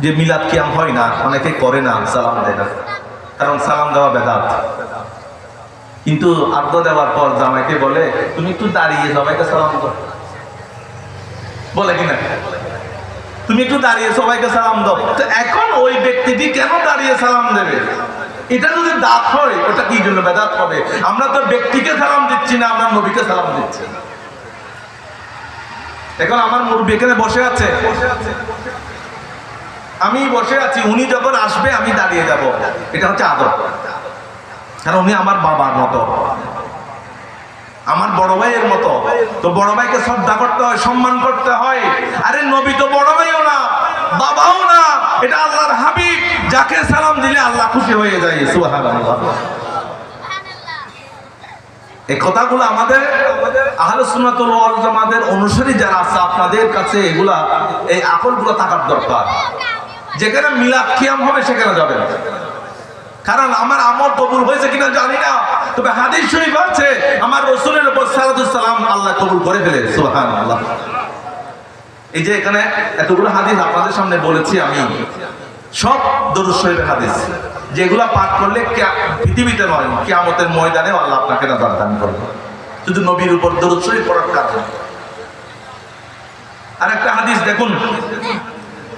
যে মিলাদ কিয়াম হয় না, অনেকে করে না, সালাম দেয় না, কারণ সালাম দেওয়া বেদাত। কিন্তু আগ্রহ দেওয়ার পর জামাইকে বলে তুমি একটু দাঁড়িয়ে সবাইকে সালাম দাও, বলে কিনা? তুমি একটু দাঁড়িয়ে সবাইকে সালাম দাও। তো এখন ওই ব্যক্তিটি কেন দাঁড়িয়ে সালাম দেবে? এটা যদি দাঁত হয়, ওটা কি জন্য বেদাত হবে? আমরা তো ব্যক্তিকে সালাম দিচ্ছি না, আমরা নবীকে সালাম দিচ্ছি। এখন আমার মুরব্বি এখানে বসে আছে, আমি বসে আছি, উনি যখন আসবে আমি দাঁড়িয়ে যাব, এটা হচ্ছে আদব। কারণ উনি আমার বাবার মতো, আমার বড় ভাইয়ের মতো। তো বড় ভাইকে শ্রদ্ধা করতে হয়, সম্মান করতে হয়। আরে নবী তো বড় ভাইও না, বাবাও না, এটা আল্লাহর হাবিব, যাকে সালাম দিলে আল্লাহ খুশি হয়ে যায়। সুবহানাল্লাহ। এই কথাগুলো আমাদের আহলে সুন্নাতুল ওয়াল জামাতের অনুসারী যারা আছে, আপনাদের কাছে এগুলা, এই আকলগুলো থাকার দরকার। যেখানে মিলাদ কিয়াম হবে সেখানে যাবেন, কারণ আমার আমল কবুল হয়েছে কিনা জানি না, তবে হাদিস শরীফ আছে আমার রাসূলের উপর সালাতুস সালাম আল্লাহ কবুল করে ফেলে। সুবহানাল্লাহ। এই যে এখানে এতগুলো হাদিস আপনাদের সামনে বলেছি আমি, সব দরুদ শরীফের হাদিস, যেগুলা পাঠ করলে পৃথিবীতে নয়, কিয়ামতের ময়দানে আল্লাহ আপনাকে নাজাত দান করবে, শুধু নবীর উপর দরুদ শরীফ পড়ার কারণে। আর একটা হাদিস দেখুন,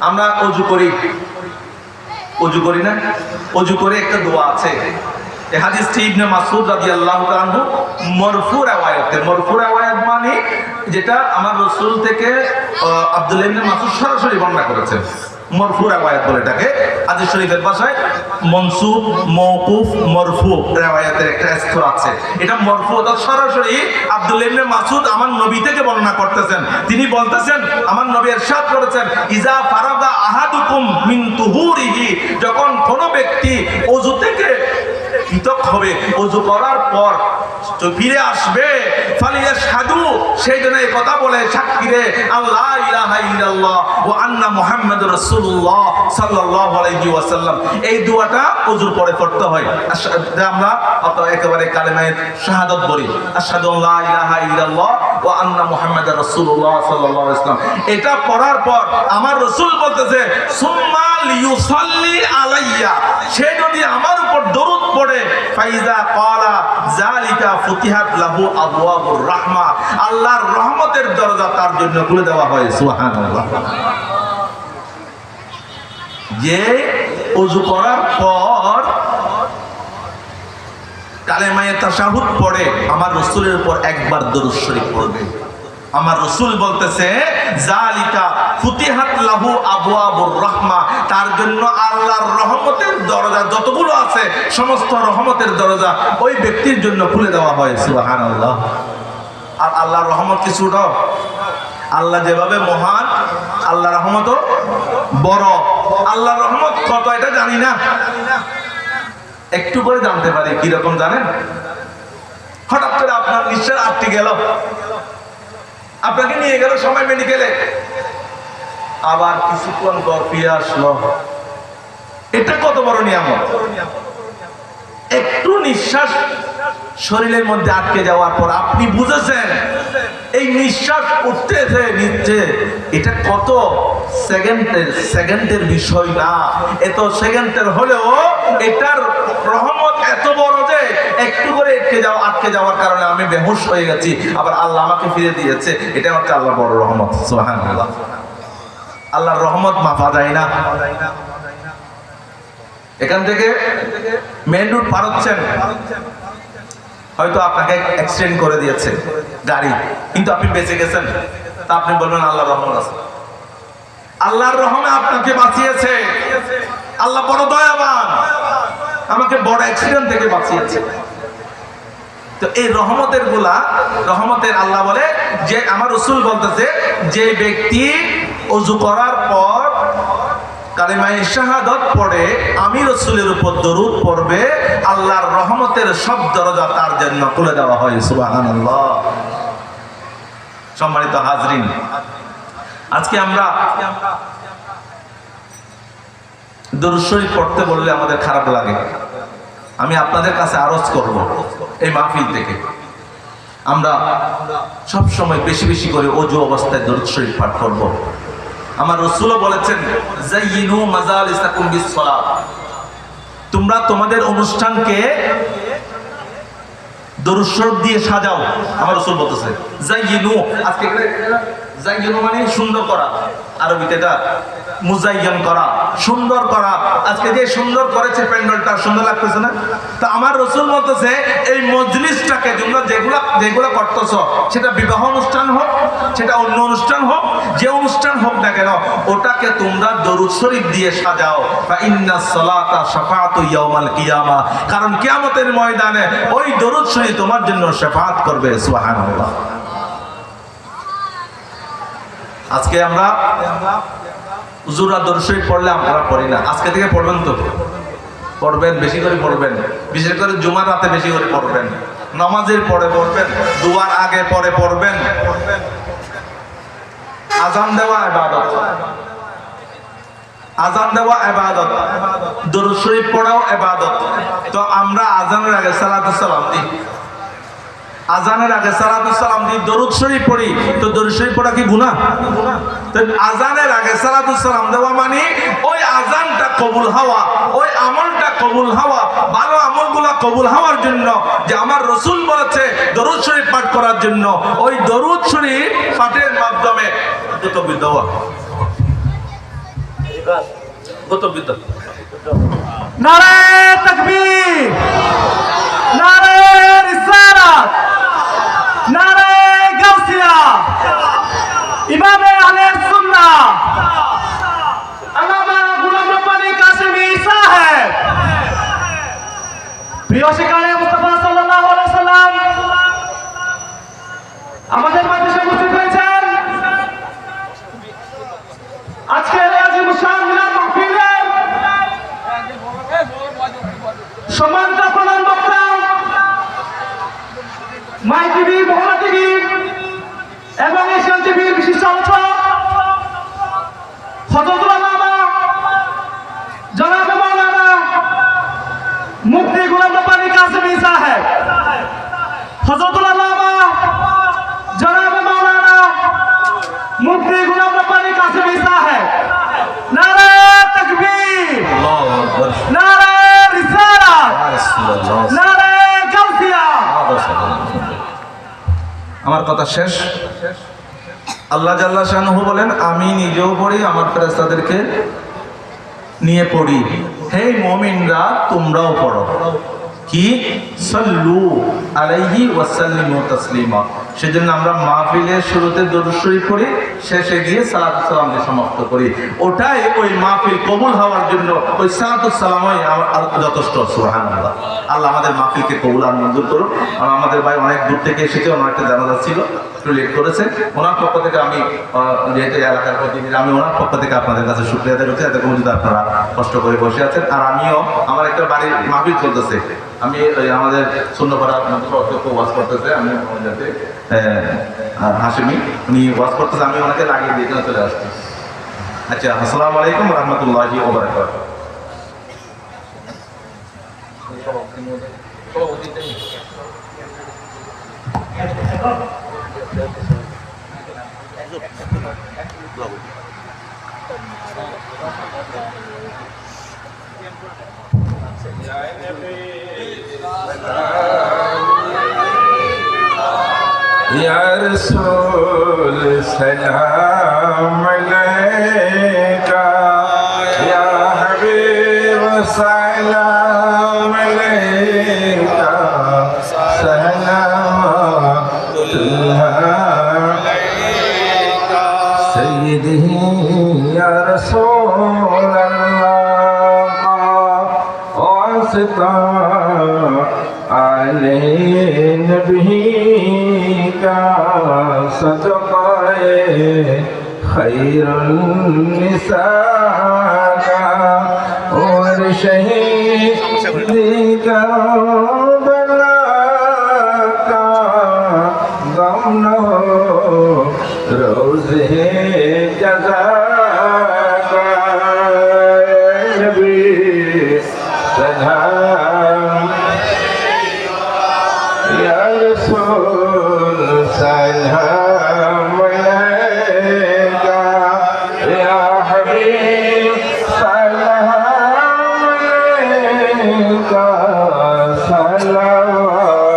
আমরা অজু করি না? অজু করে একটা দোয়া আছে, এই হাদিসটি ইবনে মাসউদ রাদিয়াল্লাহু তাআলা আনহু মারফু রাওয়ায়াত মানে যেটা আমার রাসূল থেকে আব্দুল্লাহ ইবনে মাসউদ সরাসরি বর্ণনা করেছেন। মারফু রাওয়ায়াত বলে এটাকে। হাদিস শরীফের ভাষায় মনসুব, মওকুফ, মারফু রাওয়ায়াতের একটা স্তর আছে। এটা মারফু অর্থাৎ সরাসরি আব্দুল্লাহ ইবনে মাসউদ আমার নবী থেকে বর্ণনা করতেছেন। তিনি বলতেছেন, আমার নবী ইরশাদ করেছেন, ইজা ফারাদা আহাদুকুম মিন তুহুরিহি, যখন কোন ব্যক্তি ওযু থেকে পৃথক হবে, ওযু করার পর ফিরে আসবে, ফালিয়াশহাদু, সেই জন্য এই কথা বলে সাক্ষী রে আল্লাহ ইলাহা ইল্লাল্লাহ ওয়া আন্না মুহাম্মাদুর রাসূলুল্লাহ সাল্লাল্লাহু আলাইহি ওয়াসাল্লাম। এই দোয়াটা ওযুর পরে পড়তে হয়। আমরা একেবারে কালেমায়ে শাহাদাত বলি, আশহাদু আল্লা ইলাহা ইল্লাল্লাহ ওয়া আন্না মুহাম্মাদুর রাসূলুল্লাহ সাল্লাল্লাহু আলাইহি ওয়াসাল্লাম। এটা পড়ার পর আমার রাসূল বলতেছে, সুম্মা লিয়ুসাল্লি আলাইয়া, সে যদি আমার উপর দরুদ পড়ে, ফাইজা ক্বালা যালিকা ফুতিহাত লাহু আবওয়াবুর রাহমা, আল্লাহর রহমতের দরজা তার জন্য খুলে দেওয়া হয়। সুবহানাল্লাহ। যে ওযু করার পর কালেমায়ে তাশাহুদ পড়ে, আমার রাসূলের উপর একবার দরুদ শরীফ পড়বে। আমার রাসূল বলতেছে, যালিকা ফুতিহাত লাহু আবওয়াবুর রাহমা, তার জন্য আল্লাহর রহমতের দরজা যতগুলো আছে সমস্ত রহমতের দরজা ওই ব্যক্তির জন্য খুলে দেওয়া হয়। সুবহানাল্লাহ। আর আল্লাহর রহমত কি ছোট? আল্লাহ যেভাবে মহান, আল্লাহর রহমতও বড়। আল্লাহর রহমত কত এটা জানি না, একটু করে জানতে পারি। কিরকম জানেন? হঠাৎ করে আপনার নিঃশ্বাস আটকে গেল, আপনাকে নিয়ে গেল সময় মেডিকেলে, আবার কিছুক্ষণ পর ফিরে আসলো, এটা কত বড় নিয়ামত। একটু নিঃশ্বাস শরীরের মধ্যে আটকে যাওয়ার পর আপনি বুঝেছেন এই নিঃশ্বাস উঠতেছে নিচ্ছে, এটা কত সেকেন্ডের বিষয় না, এত সেকেন্ডের হলেও এটার রহমত এত বড় যে একটু করে আটকে যাওয়ার কারণে আমি বেহুশ হয়ে গেছি, আবার আল্লাহ আমাকে ফিরে দিয়েছে। এটা হচ্ছে আল্লাহর বড় রহমত। সুবহানাল্লাহ। আল্লাহর রহমত মাপা যায় না। এখান থেকে মেইন রোড পার হচ্ছেন, হয়তো আপনাকে অ্যাক্সিডেন্ট করে দিয়েছে গাড়ি, কিন্তু আপনি বেঁচে গেছেন, তা আপনি বলবেন আল্লাহর রহমত আছে। আল্লাহর রহমে আপনাকে বাঁচিয়েছে। আল্লাহ বড় দয়াবান, আমাকে বড় অ্যাক্সিডেন্ট থেকে বাঁচিয়েছে। তো এই রহমতের আল্লাহ বলে যে, আমার রাসূল বলতেছে, যে ব্যক্তি ওযু করার পর কালিমায়ে শাহাদাত পড়ে আমি রাসূলের উপর দরুদ পড়বে, আল্লাহর রহমতের সব দরজা তার জন্য খুলে দেওয়া হয়। সুবহানাল্লাহ। সম্মানিত হাজরিন, আজকে আমরা দরুদ শরীফ পড়তে বললে আমাদের খারাপ লাগে। আমি আপনাদের কাছে আরজ করব, এই মাহফিল থেকে আমরা সব সময় বেশি বেশি করে ওযু অবস্থায় দরুদ শরীফ পাঠ করব। আমার রাসূলও বলেছেন, যায়িনু মাজালিসাকুম বিস-সালাত, তোমরা তোমাদের অনুষ্ঠানকে দরুদ শরীফ দিয়ে সাজাও। আমার রাসূল বলতেছে যায়িনু, আজকে যায়িনু মানে সুন্দর করা, আরবিতে এটা মুজাইয়ান করা, সুন্দর করা। আজকে যে সুন্দর করেছে প্যান্ডেলটা, সুন্দর লাগতেছে না? তা আমার রাসূল বলতেছে, এই মজলিসটাকে তোমরা যেগুলো করতেছো, সেটা বিবাহ অনুষ্ঠান হোক, সেটা অন্য অনুষ্ঠান হোক, যে অনুষ্ঠান হোক না কেন, ওটাকে তোমরা দরুদ শরীফ দিয়ে সাজাও। ফা ইন্নাস সালাতা শাফাআতু ইয়াউমাল কিয়ামা, কারণ কিয়ামতের ময়দানে ওই দরুদ শরীফ তোমার জন্য শাফাআত করবে। সুবহানাল্লাহ। আজকে আমরা হুজুররা দরুদ শরীফ পড়লে আমরা পড়ি না। আজকে থেকে পড়বেন তো, পড়বেন, বেশি করে পড়বেন, বিশেষ করে জুমার রাতে বেশি করে পড়বেন, নামাজের পরে পড়বেন, দুয়ার আগে পরে পড়বেন। আযান দেওয়া ইবাদত, আযান দেওয়া ইবাদত, দরুদ শরীফ পড়াও ইবাদত। তো আমরা আযানের আগে সালাতুস সালাম দিই, আযানের আগে সালাতুস সালাম দিই, দরুদ শরীফ পড়ি, তো দরুদ শরীফ পড়া কি গুনাহ? তো আযানের আগে সালাতুস সালাম দেওয়া মানে ওই আযানটা কবুল হওয়া, ওই আমলটা কবুল হওয়া, ভালো আমলগুলো কবুল হওয়ার জন্য যে আমার রাসূল বলেছে দরুদ শরীফ পাঠ করার জন্য, ওই দরুদ শরীফ পাঠের মাধ্যমে তাকবীর দেওয়া। গৌতম বিদ্যা নারে তাকবীর, নারে রিসালাত, নারে গাউসিয়া, ইমামে আহলে সুন্নাহ আল্লামা গোলাম রব্বানী কাসেমী সাহেব। প্রিয় শিক্ষার্থী মুস্তাফা সাল্লাল্লাহু আলাইহি সাল্লাম আমাদের মাঝে উপস্থিত হয়েছেন। আজকের এই আজিমুশান মিলাদ মাহফিলের সম্মানিত প্রধান বক্তা, মাই টিভি, মহলা টিভি এবং এশিয়ান টিভির বিশিষ্ট আলোচক হযরতুল আল্লামা জনাব মাওলানা মুফতি গোলাম রব্বানী কাসেমী সাহেব, হযরতুল আল্লামা জনাব মাওলানা মুফতি গোলাম রব্বানী কাসেমী সাহেব। নারে তাকবীর, আল্লাহু আকবার, নারে রিসালাত, রাসূলুল্লাহ। নারে গাউসিয়া। আমার কথা শেষ। আল্লাহ জাল্লা শানহু বলেন, আমি নিজেও পড়ি, আমার ফেরেশতাদেরকে নিয়ে পড়ি, হে মুমিনরা তোমরাও পড়ো। কি? সাল্লু আলাইহি ওয়া সাল্লিমু তাসলিমা। সেজন্য আমরা মাহফিলের শুরুতে দরুদ শরীফ পড়ি, শেষে গিয়ে সালাতু সালাম দিয়ে সমাপ্ত করি। ওটাই ওই মাহফিল কবুল হওয়ার জন্য ওই সালাতু সালামই যথেষ্ট। সুবহানাল্লাহ। আল্লাহ আমাদের মাহফিলকে কবুল আর মঞ্জুর করুন। আর আমাদের ভাই অনেক দূর থেকে এসেছে, ওনার একটা জানাজা ছিল, একটু লেট করেছে। ওনার পক্ষ থেকে আমি যেহেতু এলাকার প্রতিনিধি, আমি ওনার পক্ষ থেকে আপনাদের কাছে শুকরিয়া আদায় করছি, এতক্ষণ যদি আপনারা কষ্ট করে বসে আছেন। আর আমিও, আমার একটা বাড়ির মাহফিল চলতেছে, আমি আমাদের শূন্যপাড়ার ওয়াজ করতেছে, আমি যাতে হাসিমি উনি ওয়াজ করতেছে, আমি ওনাকে লাগিয়ে দিয়ে চলে আসছি। আচ্ছা, আসসালামু আলাইকুম রহমতুল্লাহি ওয়া বারাকাতুহু। या रसूल सलाम अलैका, या हबीब सलाम अलैका, सलामुल्लाह अलैका सय्यदी या रसूल अल्लाह वास्ता आले नबी का सदक़े खैरुन्निसा का और शहीदी करबला का गम न हो रोज़े जज़ा का नबी सलाम या रसूल सलाम अलैका, या हबीब सलाम अलैका, सलावतुल्लाह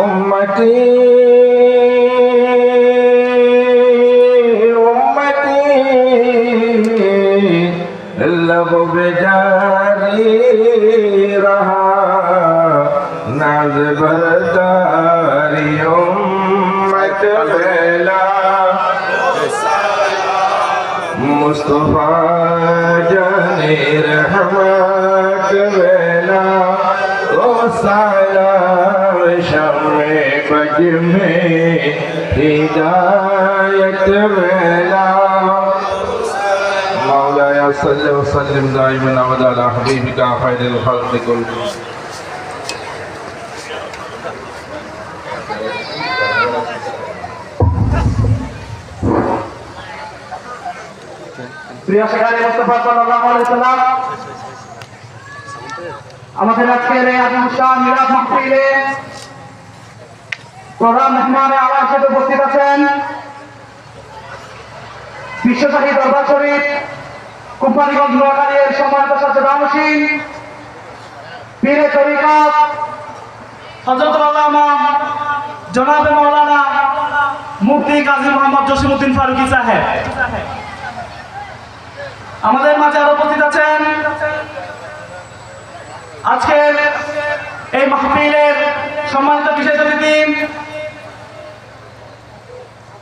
उम्मती लब बेजारी रहा नाज बरदारी उम्मत बेला मुस्तफा जाने रहमत बेला ओ साया शम्मे बज में हिदायत बेला मौलाया सल्लि व सल्लिम दाइमन अबदा अला हबीबिका खैरिल खल्क़ि कुल्लिहिम। প্রিয় শিক্ষার্থী মুস্তাফা সাল্লাল্লাহু আলাইহি সাল্লাম আমাদের আজকের এই আজিমুশান মিলাদ মাহফিলে প্রধান মেহমানে আওয়াজ হিসেবে উপস্থিত আছেন বিশ্বশাহী দরবার শরীফ কোম্পানিগঞ্জ নোয়াখালীর সম্মানিত সচেতনশীল পীরে তরিকত হযরতুল আল্লামা জনাবে মাওলানা মুফতি কাজী মোহাম্মদ জসিমউদ্দিন ফারুকী সাহেব। আমাদের মাঝে আরো উপস্থিত আছেন আজকের এই মাহফিলের সম্মানিত বিশেষ অতিথি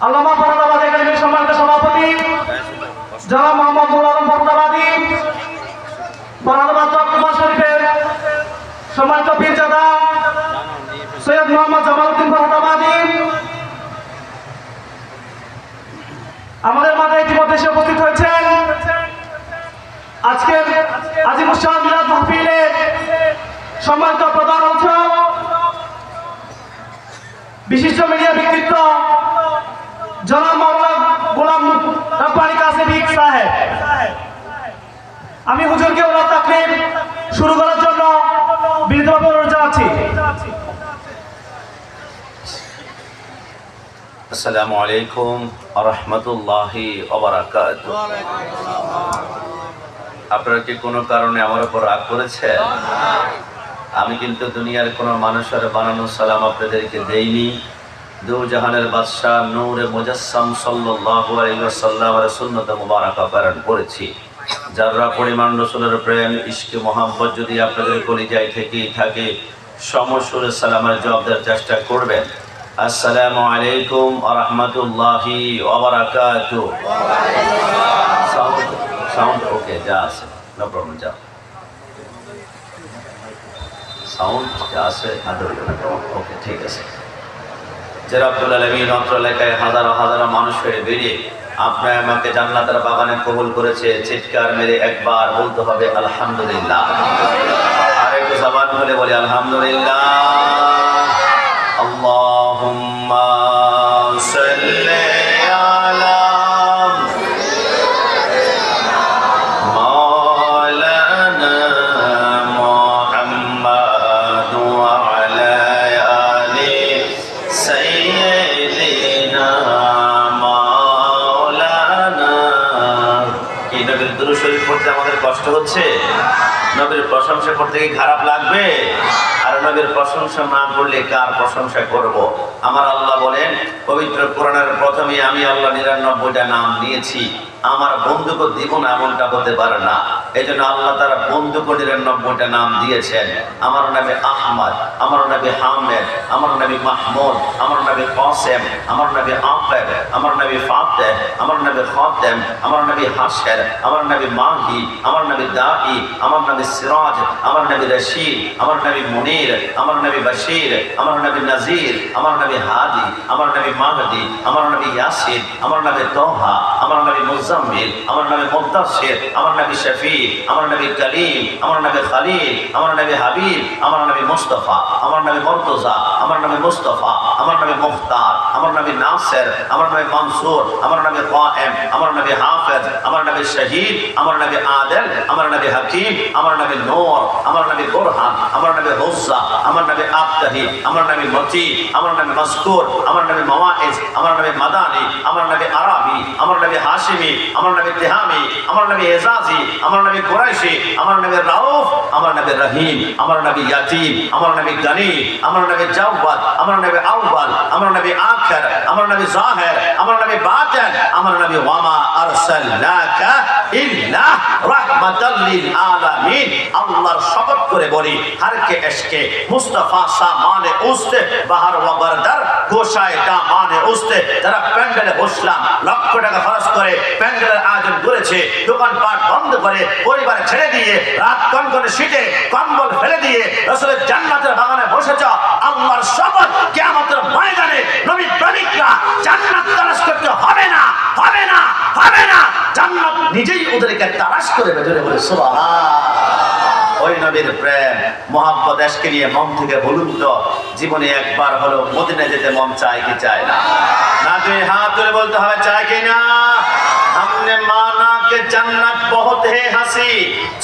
আল্লামা ফরহাদ একাডেমির সম্মানিত সভাপতি জনাব মোহাম্মদ নুরুল আলম ফরহাদি, ফরহাদাবাদ চট্টগ্রাম শরীফের সম্মানিত পীরজাদা সৈয়দ মোহাম্মদ জামালউদ্দিন ফরহাদাবাদী। আমাদের মাঝে ইতিমধ্যে এসে উপস্থিত হয়েছেন আজকের আজিমুস শাহ মিলাদ মাহফিলের সম্মানিত প্রধান অংশ বিশিষ্ট মিডিয়া ব্যক্তিত্ব জনাব মাওলানা গোলাম রব্বানী কাসেমি সাহেব। আমি হুজুরকে ওনার তাকরীর শুরু করার জন্য বিনীতভাবে অনুরোধ জানাচ্ছি। আসসালামু আলাইকুম ওয়া রাহমাতুল্লাহি ওয়া বারাকাতুহু। আপনারা কি কোনো কারণে আমার উপর রাগ করেছেন? আমি কিন্তু দুনিয়ার কোনো মানুষের বানানো সালাম আপনাদেরকে দেইনি। দু জাহানের বাদশাহ নূরে মুজাসসাম সাল্লাল্লাহু আলাইহি ওয়াসাল্লামের সুন্নত মুবারাকা প্রেরণ করেছি। যারা পরিমাণ রাসূলের প্রেম ইশকে মোহাম্মত যদি আপনাদের কলিজায় থেকেই থাকে, সমসুরে সালামের জবাব দেওয়ার চেষ্টা করবেন। আসসালামু আলাইকুম ওয়া রাহমাতুল্লাহি ওয়া বারাকাতুহু। সাউন্ড ওকে, যা আছে নো প্রবলেম, যা সাউন্ড যা আছে ওকে, ঠিক আছে। যে রব্বুল আলামিন অত্র এলাকায় হাজারো হাজারো মানুষ হয়ে বেরিয়ে আপনি আমাকে জান্নাতের বাগানে কবুল করেছে, চিৎকার মেরে একবার বলতে হবে আলহামদুলিল্লাহ। আর একটু জবান খুলে বলি আলহামদুলিল্লাহ। আল্লাহুম্মা সাল্লি আলা মাওলানা মুহাম্মাদ ওয়া আলা আলি সাইয়্যিদিনা মাওলানা। কি নবীর দুরূদ শরীফ পড়তে আমাদের কষ্ট হচ্ছে? নবীর প্রশংসা করতে কি খারাপ লাগবে? আর নবীর প্রশংসা না করলে কার প্রশংসা করব? আমার আল্লাহ বলেন পবিত্র কোরআনের প্রথমে আমি আল্লাহ 99টা নাম দিয়েছি, আমার বন্ধুকে দিব না এমনটা হতে পারে না। এই জন্য আল্লাহ তারা বন্ধুকে 99টা নাম দিয়েছেন। আমার নামে আহমদ, আমার নামে হামেদ, আমার নামে মাহমুদ, আমার নামে কাসেম, আমার নামে আফেদ, আমার নামে ফাতেহ, আমার নামে খাতেম, আমার নামে হাশের, আমার নামে মাহি, আমার নামে দাঈ, আমার নামে সিরাজ, আমার নামে রশিদ, আমার নামে মুনির, আমার নামে বশির, আমার নামে নজির, আমার নামে হাদি, আমার নামে মাহদি, আমার নামে ইয়াসিন, আমার নামে তোহা, আমার নামে মুজাম্মিল, আমার নামে মুদাসসির, আমার নামে শফি, আমার নামে কলিম, আমার নামে খলিল, আমার নামে হাবিব, আমার নামে মুস্তাফা, আমার নামে মুর্তজা, আমার নামে মুস্তাফা, আমার নামে মুখতার, আমার নামে নাসির, আমার নামে মনসুর, আমার নামে কায়েম, আমার নামে হাফেজ, আমার নামে শহীদ, আমার নামে আদিল, আমার নামে হাকিম, আমার নামে নূর, আমার নামে বুরহান, আমার নামে হুজ্জা, আমার নামে আবতাহি, আমার নামে মতি, আমার নামে মাসকুর, আমার নামে মাওয়াইজ, আমার নামে মাদানি, আমার নামে আরাবি, আমার নামে হাশিমি, আমার নামে তিহামি, আমার নামে এজাজি, আমার নামে কুরাইশি, আমার নামে রাউফ, আমার নামে রহিম, আমার নামে ইয়াতিম, আমার নামে গনি, আমার নামে জাওয়াদ, আমার নামে আউয়াল, আমার নামে আখির, আমার নামে জাহির, আমার নামে বাতিন, আমার নামে ওয়ামা আরসালনাকা ইল্লা রাহমাতাল লিল আলামিন। আল্লাহর শপথ করে বলি হারকে এশকে মুস্তাফা সামানে উস্তে বাহার ওয়া বারদার গোশায় দামানে উস্তে। যারা প্যান্ডেলে বসলাম লক্ষ টাকা খরচ করে প্যান্ডেলের আয়োজন করেছে, দোকানপাট বন্ধ করে পরিবার ছেড়ে দিয়ে রাত কনকনে শীতে কম্বল ফেলে দিয়ে রাসূলের জান্নাতের বাগানে বসেছ, আল্লাহর শপথ কিয়ামতের ময়দানে নবী প্রেমিকরা জান্নাত তালাশ করতে হবে না, হবে না, হবে না। জান্নাত নিজেই ওদেরকে তালাশ করে বেজরে বলে সুবহান। ওই নবীর প্রেম মোহাব্বত এশকে নিয়ে মন থেকে বলুন তো, জীবনে একবার হলো মদিনা যেতে মন চায় কি চায় না? না তুই হাত তুলে বলতে হবে চায় কি না? हमने माना कि जन्नत बहुत है हंसी,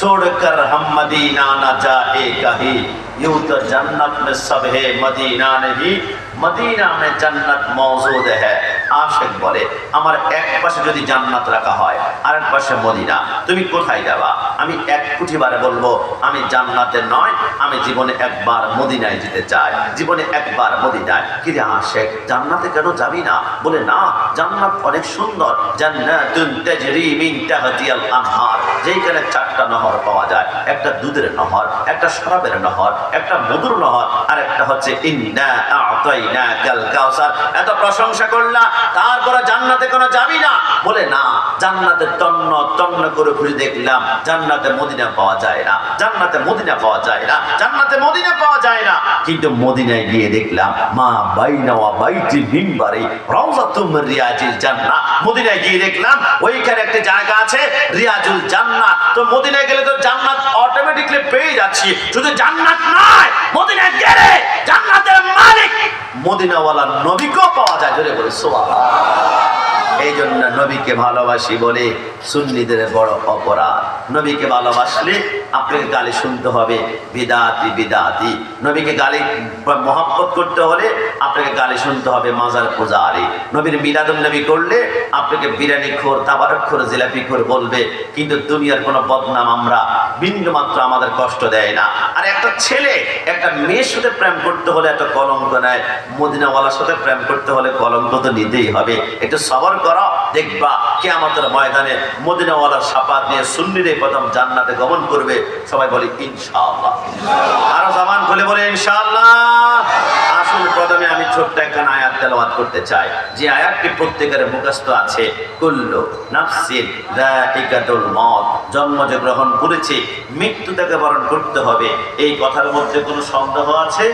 छोड़कर हम मदीना न जाए कहीं। यूं तो जन्नत में सब है मदीना नहीं, मदीना में जन्नत मौजूद है। आशिक बोले আমার এক পাশে যদি জান্নাত রাখা হয় আর এক পাশে মদিনা, তুমি কোথায় যাবা? আমি 1 কোটি বারে বলবো আমি জান্নাতে নয়, আমি জীবনে একবার মদিনায় যেতে চাই, জীবনে একবার মদিনায়। কিরে আশেক, জান্নাতে কেন যাবি না? বলে না, জান্নাত অনেক সুন্দর। জান্নাতুন তাজরি মিন তাহতিহাল আনহার, যেখানে 4টা নহর পাওয়া যায়, একটা দুধের নহর, একটা শরাবের নহর, একটা মধুর নহর, আর একটা হচ্ছে ইন্না আ'তাইনাকাল কাউসার। এত প্রশংসা করলা, তারপরে জান্নাতে কেন যাবি না? বলে না, জান্নাতে তন্ন তন্ন করে ঘুরে দেখলাম, জান্নাতে মদিনা পাওয়া যায় না, জান্নাতে মদিনা পাওয়া যায় না, জান্নাতে মদিনা পাওয়া যায় না। কিন্তু মদিনায় গিয়ে দেখলাম মা বাইনা ওয়া বাইতি মিনবারি রাউযাতুম মিন রিয়াজিল জান্নাহ। মদিনায় গিয়ে দেখলাম ওইখানে একটা জায়গা আছে রিয়াজুল জান্নাহ। তো মদিনায় গেলে তো জান্নাত অটোমেটিক্যালি পেয়ে যাচ্ছি। শুধু জান্নাত নয়, মদিনায় গেলে জান্নাতের মালিক মদিনাওয়ালা নবীকেও পাওয়া যায়। জোরে বলে সুবহানাল্লাহ। এই জন্য নবীকে ভালোবাসি বলে সুন্নিদের বড় অপরাধ। নবীকে ভালোবাসলে আপনাকে গালি শুনতে হবে বিদাতি বিদাতি। নবীকে গালি মহব্বত করতে হলে আপনাকে গালি শুনতে হবে মাজার পূজারি। নবীর মিলাদুন নবী করলে আপনাকে বিরিয়ানি খোর, তাবারক খোর, জিলাপি খোর বলবে। কিন্তু দুনিয়ার কোনো বদনাম আমরা বিন্দুমাত্র আমাদের কষ্ট দেয় না। আর একটা ছেলে একটা মেয়ের সাথে প্রেম করতে হলে একটা কলঙ্ক নেয়, মদিনাওয়ালার সাথে প্রেম করতে হলে কলঙ্ক তো নিতেই হবে। একটু সবর করো, দেখবা কিয়ামতের ময়দানে মদিনাওয়ালার শাফাত নিয়ে সুন্নিরাই প্রথম জান্নাতে গমন করবে। সবাই বলে ইনশাআল্লাহ। আরো জবান খুলে বলে ইনশাআল্লাহ। আসল প্রথমে আমি ছোট্ট একটা আয়াত তেলাওয়াত করতে চাই, যে আয়াতটি প্রত্যেকের মুখস্থ আছে। কুল্লু নাফসিন যায়িকাতুল মউত, জন্ম যে গ্রহণ করেছে মৃত্যু তাকে বরণ করতে হবে। এই কথার মধ্যে কোনো সন্দেহ আছে?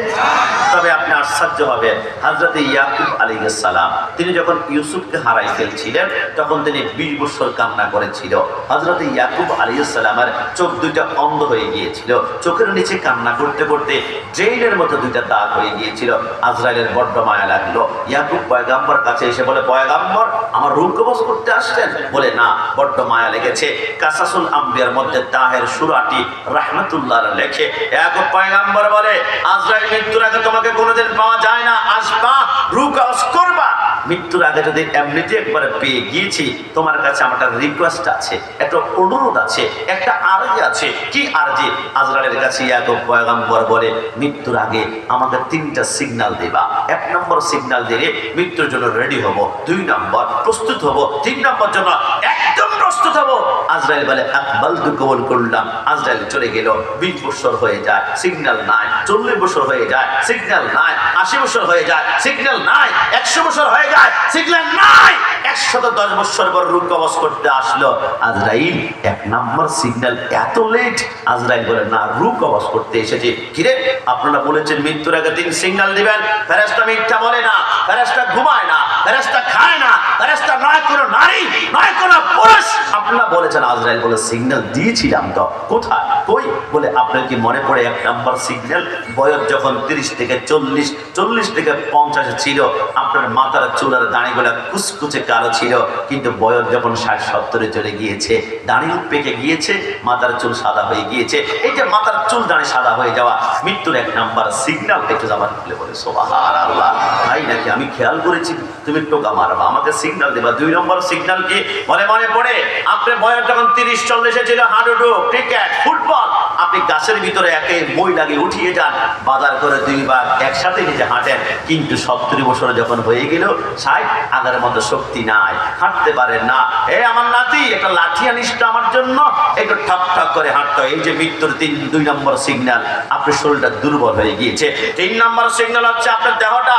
তবে আপনি আশ্চর্য হবেন, হযরত ইয়াকুব আলাইহিস সালাম তিনি যখন ইউসুফকে হারাই ফেলছিলেন তখন তিনি 20 বছর কান্না করেছিল। হযরত ইয়াকুব আলাইহিস সালামের চোখ দুইটা অন্ধ হয়ে গিয়েছিল, চোখের নিচে কান্না করতে করতে ড্রেনের মতো দুইটা দাগ হয়ে গিয়েছিল। আজরাইলের বড্ড মায়া লাগলো। ইয়াকুব পয়গাম্বর কাছে এসে বলে, পয়গাম্বর আমার রূহ কবজ করতে আসছেন? বলে না, বড্ড মায়া লেগেছে। কাসাসুল আম্বিয়ার মধ্যে তাহের সূরাটি রাহমাতুল্লাহ লেখে, ইয়াকুব পয়গাম্বর বলে, আজরাইল মৃত্যুর আগে তোমাকে কোনোদিন পাওয়া যায় না, আসবা রূহ কবজ করবা। মৃত্যুর আগে যদি এমনিতে একবার পেয়ে গিয়েছি, তোমার কাছে আমার একটা রিকোয়েস্ট আছে, একটা অনুরোধ আছে, একটা আরজি আছে। কি আরজি? আজরাইলের কাছে ইয়াকুব পয়গাম্বর বলে, মৃত্যুর আগে আমাকে 3টা সিগন্যাল দেবা। 1 নম্বর সিগন্যাল দিলে মৃত্যুর জন্য রেডি হব, 2 নম্বর প্রস্তুত হব, 3 নম্বর জন্য একদম প্রস্তুত হব। আজরাইল বলে আকবালতু, কবুল করলাম। আজরাইল চলে গেল। 20 বছর হয়ে যায়, সিগন্যাল নাই। 40 বছর হয়ে যায়, সিগন্যাল নাই। 80 বছর হয়ে যায়, সিগন্যাল নাই। 100 বছর হয়ে যায়, সিগন্যাল নাই। 110 বছর পর রূহ কবজ করতে আসলো আজরাইল। 1 নম্বর সিগন্যাল এত লেট। আজরাইল বলে, না, রূহ কবজ করতে এসেছি। কিরে, আপনারা বলেছেন মৃত্যুর আগে 3 সিগন্যাল দিবেন। ফেরেশতা মিথ্যা বলে না, ফেরেশতা ঘুমায় না, ফেরেশতা খায় না, ফেরেশতা নয় কোনো নারী, নয় কোনো পুরুষ। আপনারা বলেছেন। আজরাইল বলে, সিগন্যাল দিয়েছিলাম তো, কোথায়? কই? বলে, আপনার কি মনে পড়ে 1 নম্বর সিগন্যাল বয়স যখন 30 থেকে 40, 40 থেকে 50 ছিল, আপনার মাথার চুল আর দাড়িগুলো কুচকুচে কালো ছিল, কিন্তু বয়স যখন 60-70 চলে গিয়েছে, দাড়ি পেকে গিয়েছে, মাথার চুল সাদা হয়ে গিয়েছে। এই যে মাথার চুল দাড়ি সাদা হয়ে যাওয়া মৃত্যুর 1 নম্বর সিগন্যাল। একটু যাবার খুলে বলে সুবহানাল্লাহ। তাই নাকি? আমি খেয়াল করেছি তুমি টোকা মারবা, আমাকে সিগন্যাল দেবা। 2 নম্বর সিগন্যাল কি? বলে, মনে পড়ে আপনার বয়স যখন 30-40 ছিল, হাডুডু, ক্রিকেট, ফুটবল, আপনি গাছের ভিতরে একে মই লাগিয়ে উঠিয়ে যান, বাজার করে 2 বার একসাথে নিজে হাঁটেন। কিন্তু 70 বছর যখন হয়ে গেল, 60, আগের মতো শক্তি নাই, হাঁটতে পারেন না। এ আমার নাতি, একটা লাঠি আনিস তো আমার জন্য, একটু ঠক ঠক করে হাঁটতো। এই যে মৃত্যুর 2 নম্বর সিগন্যাল, আপনার শরীরটা দুর্বল হয়ে গিয়েছে। 3 নম্বর সিগন্যাল হচ্ছে আপনার দেহটা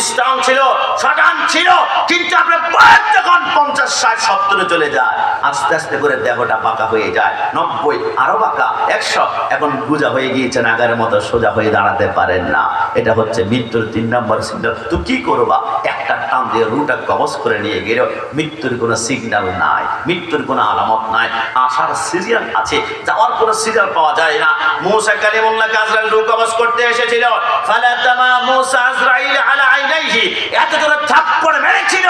স্ট্রং ছিল, সটান ছিল, কিন্তু আপনার বয়স যখন 50, 60, 70 চলে যায়, আস্তে আস্তে করে দেহটা বাঁকা হয়ে যায়। 90, আরো বাঁকা, 100, এখন গুজা হয়ে গিয়েছেন, আগের মতো সোজা হয়ে দাঁড়াতে পারেন না। এটা হচ্ছে মৃত্যুর 3 নম্বর সিগন্যাল। তো কি করবা? একটা টান দিয়ে রুটা কবজ করে নিয়ে গেল। মৃত্যুর কোনো সিগন্যাল নাই, মৃত্যুর কোনো আলামত নাই। আসার সিরিয়াল আছে, যাওয়ার কোনো সিরিয়াল পাওয়া যায় না। মুসা কালিমুল্লাহকে আজরাইল রূহ কবজ করতে এসেছিল। ফালাতামা মুসা আজরাইল আলা আইনাইহি, এত জোরে থাপ্পড় মেরেছিল,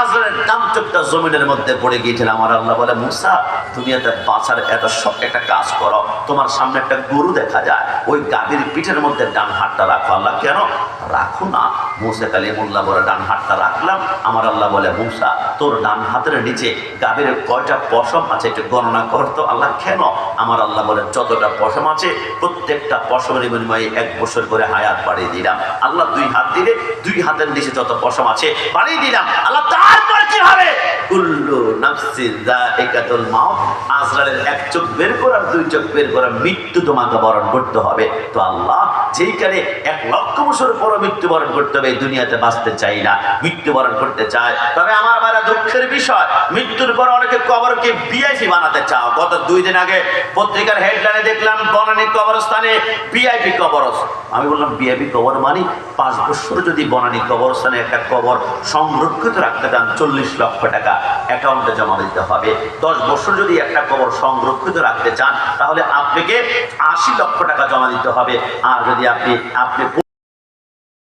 আজরাইলের দাম চোখটা জমিনের মধ্যে পড়ে গিয়েছিল। আমার আল্লাহ বলে, মুসা, তুমি এত বাঁচার একটা কাজ করো। তোমার সামনে একটা গরু দেখা যায়, ওই গাভীর পিঠের মধ্যে ডান হাতটা রাখো। আল্লাহ, কেন? রাখো না, মুসা কালিমুল্লাহ বলে ডান হাতটা রাখলাম। আমার আল্লাহ বলে মুসা তোর ডান হাতের নিচে গাভীর কয়টা পশম আছে একটু গণনা করতো। আল্লাহ কেন? আমার আল্লাহ বলে যতটা পশম আছে প্রত্যেকটা পশমের বিনিময়ে 1 বছর করে হায়াত বাড়িয়ে দিলাম। আল্লাহ 2 হাত দিলে 2 হাতের নিচে যত পশম আছে বাড়িয়ে দিলাম। আল্লাহ তারপর কি হবে? কুল্লু নাফসিন যায়িকাতুল মাউত, আজরাইলের 1 চোখ বের করার 2 চোখ বের করার মৃত্যু তোমাকে বরণ করতে হবে। তো আল্লাহ যেইখানে 1 লক্ষ বছর পর মৃত্যুবরণ করতে হবে, এই দুনিয়াতে বাঁচতে চাই না, মৃত্যুবরণ করতে চায়। তবে আমার ভাইরা দুঃখের বিষয়, মৃত্যুর পর অনেকে কবরকে ভিআইপি বানাতে চাও। গত 2 দিন আগে পত্রিকার হেডলাইনে দেখলাম বনানী কবরস্থানে ভিআইপি কবর। আমি বললাম ভিআইপি কবর মানে 5 বছর যদি বনানী কবরস্থানে একটা কবর সংরক্ষিত রাখতে চান 40 লক্ষ টাকা অ্যাকাউন্টে জমা দিতে হবে। 10 বছর যদি একটা কবর সংরক্ষিত রাখতে চান তাহলে আপনাকে 80 লক্ষ টাকা জমা দিতে হবে। আর যদি আপনি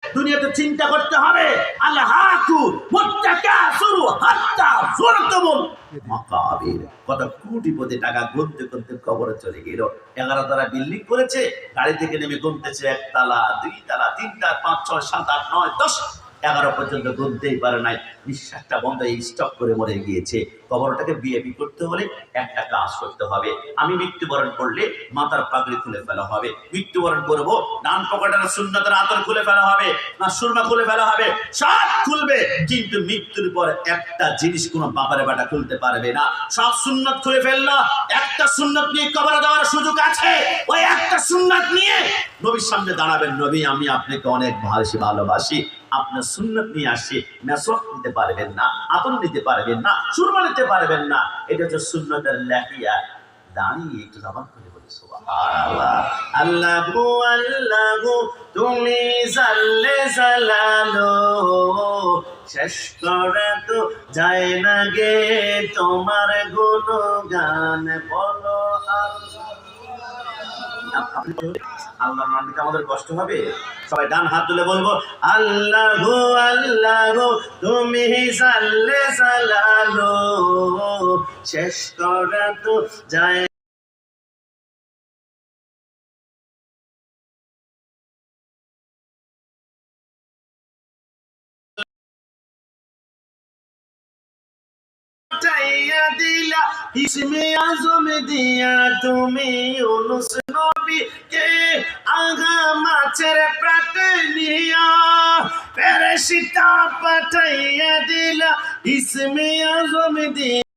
দুনিয়াতে চিন্তা করতে হবে আল্লাহাকু মুত্তাকাসুরু হাত্তা যুরতুমুল মাকাবির। কত কোটিপতি টাকা গুনতে গুনতে কবরে চলে গেল। 11 তলা বিল্ডিং করেছে, গাড়ি থেকে নেমে গুনতেছে 1 তলা 2 তলা 3 তলা 5 6 7 8 9 10 11 পর্যন্ত গুনতেই পারে নাই। নিঃশ্বাসটা বন্ধ, এই স্টপ করে মরে গিয়েছে। কবরটাকে বিএপি করতে হলে একটা কাজ করতে হবে। আমি মৃত্যুবরণ করলে মাথার পাগড়ি খুলে ফেলা হবে। মৃত্যুবরণ করব, ডান পকেটের সুন্নতের আতর খুলে ফেলা হবে, না সুরমা খুলে ফেলা হবে, সব খুলবে। কিন্তু মৃত্যুর পর একটা জিনিস কোনো বাপারে বাটা খুলতে পারবে না। সব সুন্নত খুলে ফেললো, একটা সুন্নত নিয়ে কবরে দেওয়ার সুযোগ আছে। ওই একটা সুন্নত নিয়ে নবীর সামনে দাঁড়াবেন, নবী আমি আপনাকে অনেক ভালোবাসি, আপনার সুন্নত নিয়ে আসি। মেসক নিতে পারবেন না, আতর নিতে পারবেন না, সুরমা নিতে পারবেন না। এটা হচ্ছে সুন্নতের লেখিয়া। দাঁড়িয়ে একটু জবান করে বলি সুবহানাল্লাহ। আল্লাহু আল্লাহু তুমি জাল্লে জালালো, শেষ করা তো যায় না গে তোমার গুণগান বলো আল্লাহ। আল্লাহর নাম নিতে আমাদের কষ্ট হবে। সবাই ডান হাত তুলে বলবো আল্লাহু আল্লাহু তুমি জাল্লে জালালো, শেষ করা তো যায় দিলা ইসমে আজম দিয়া তুমি ইউনুস নবীকে আগা মাছের পেটে নিয়া ফেরেশতা পাঠাইয়া দিলা ইসমে আজম দিয়া।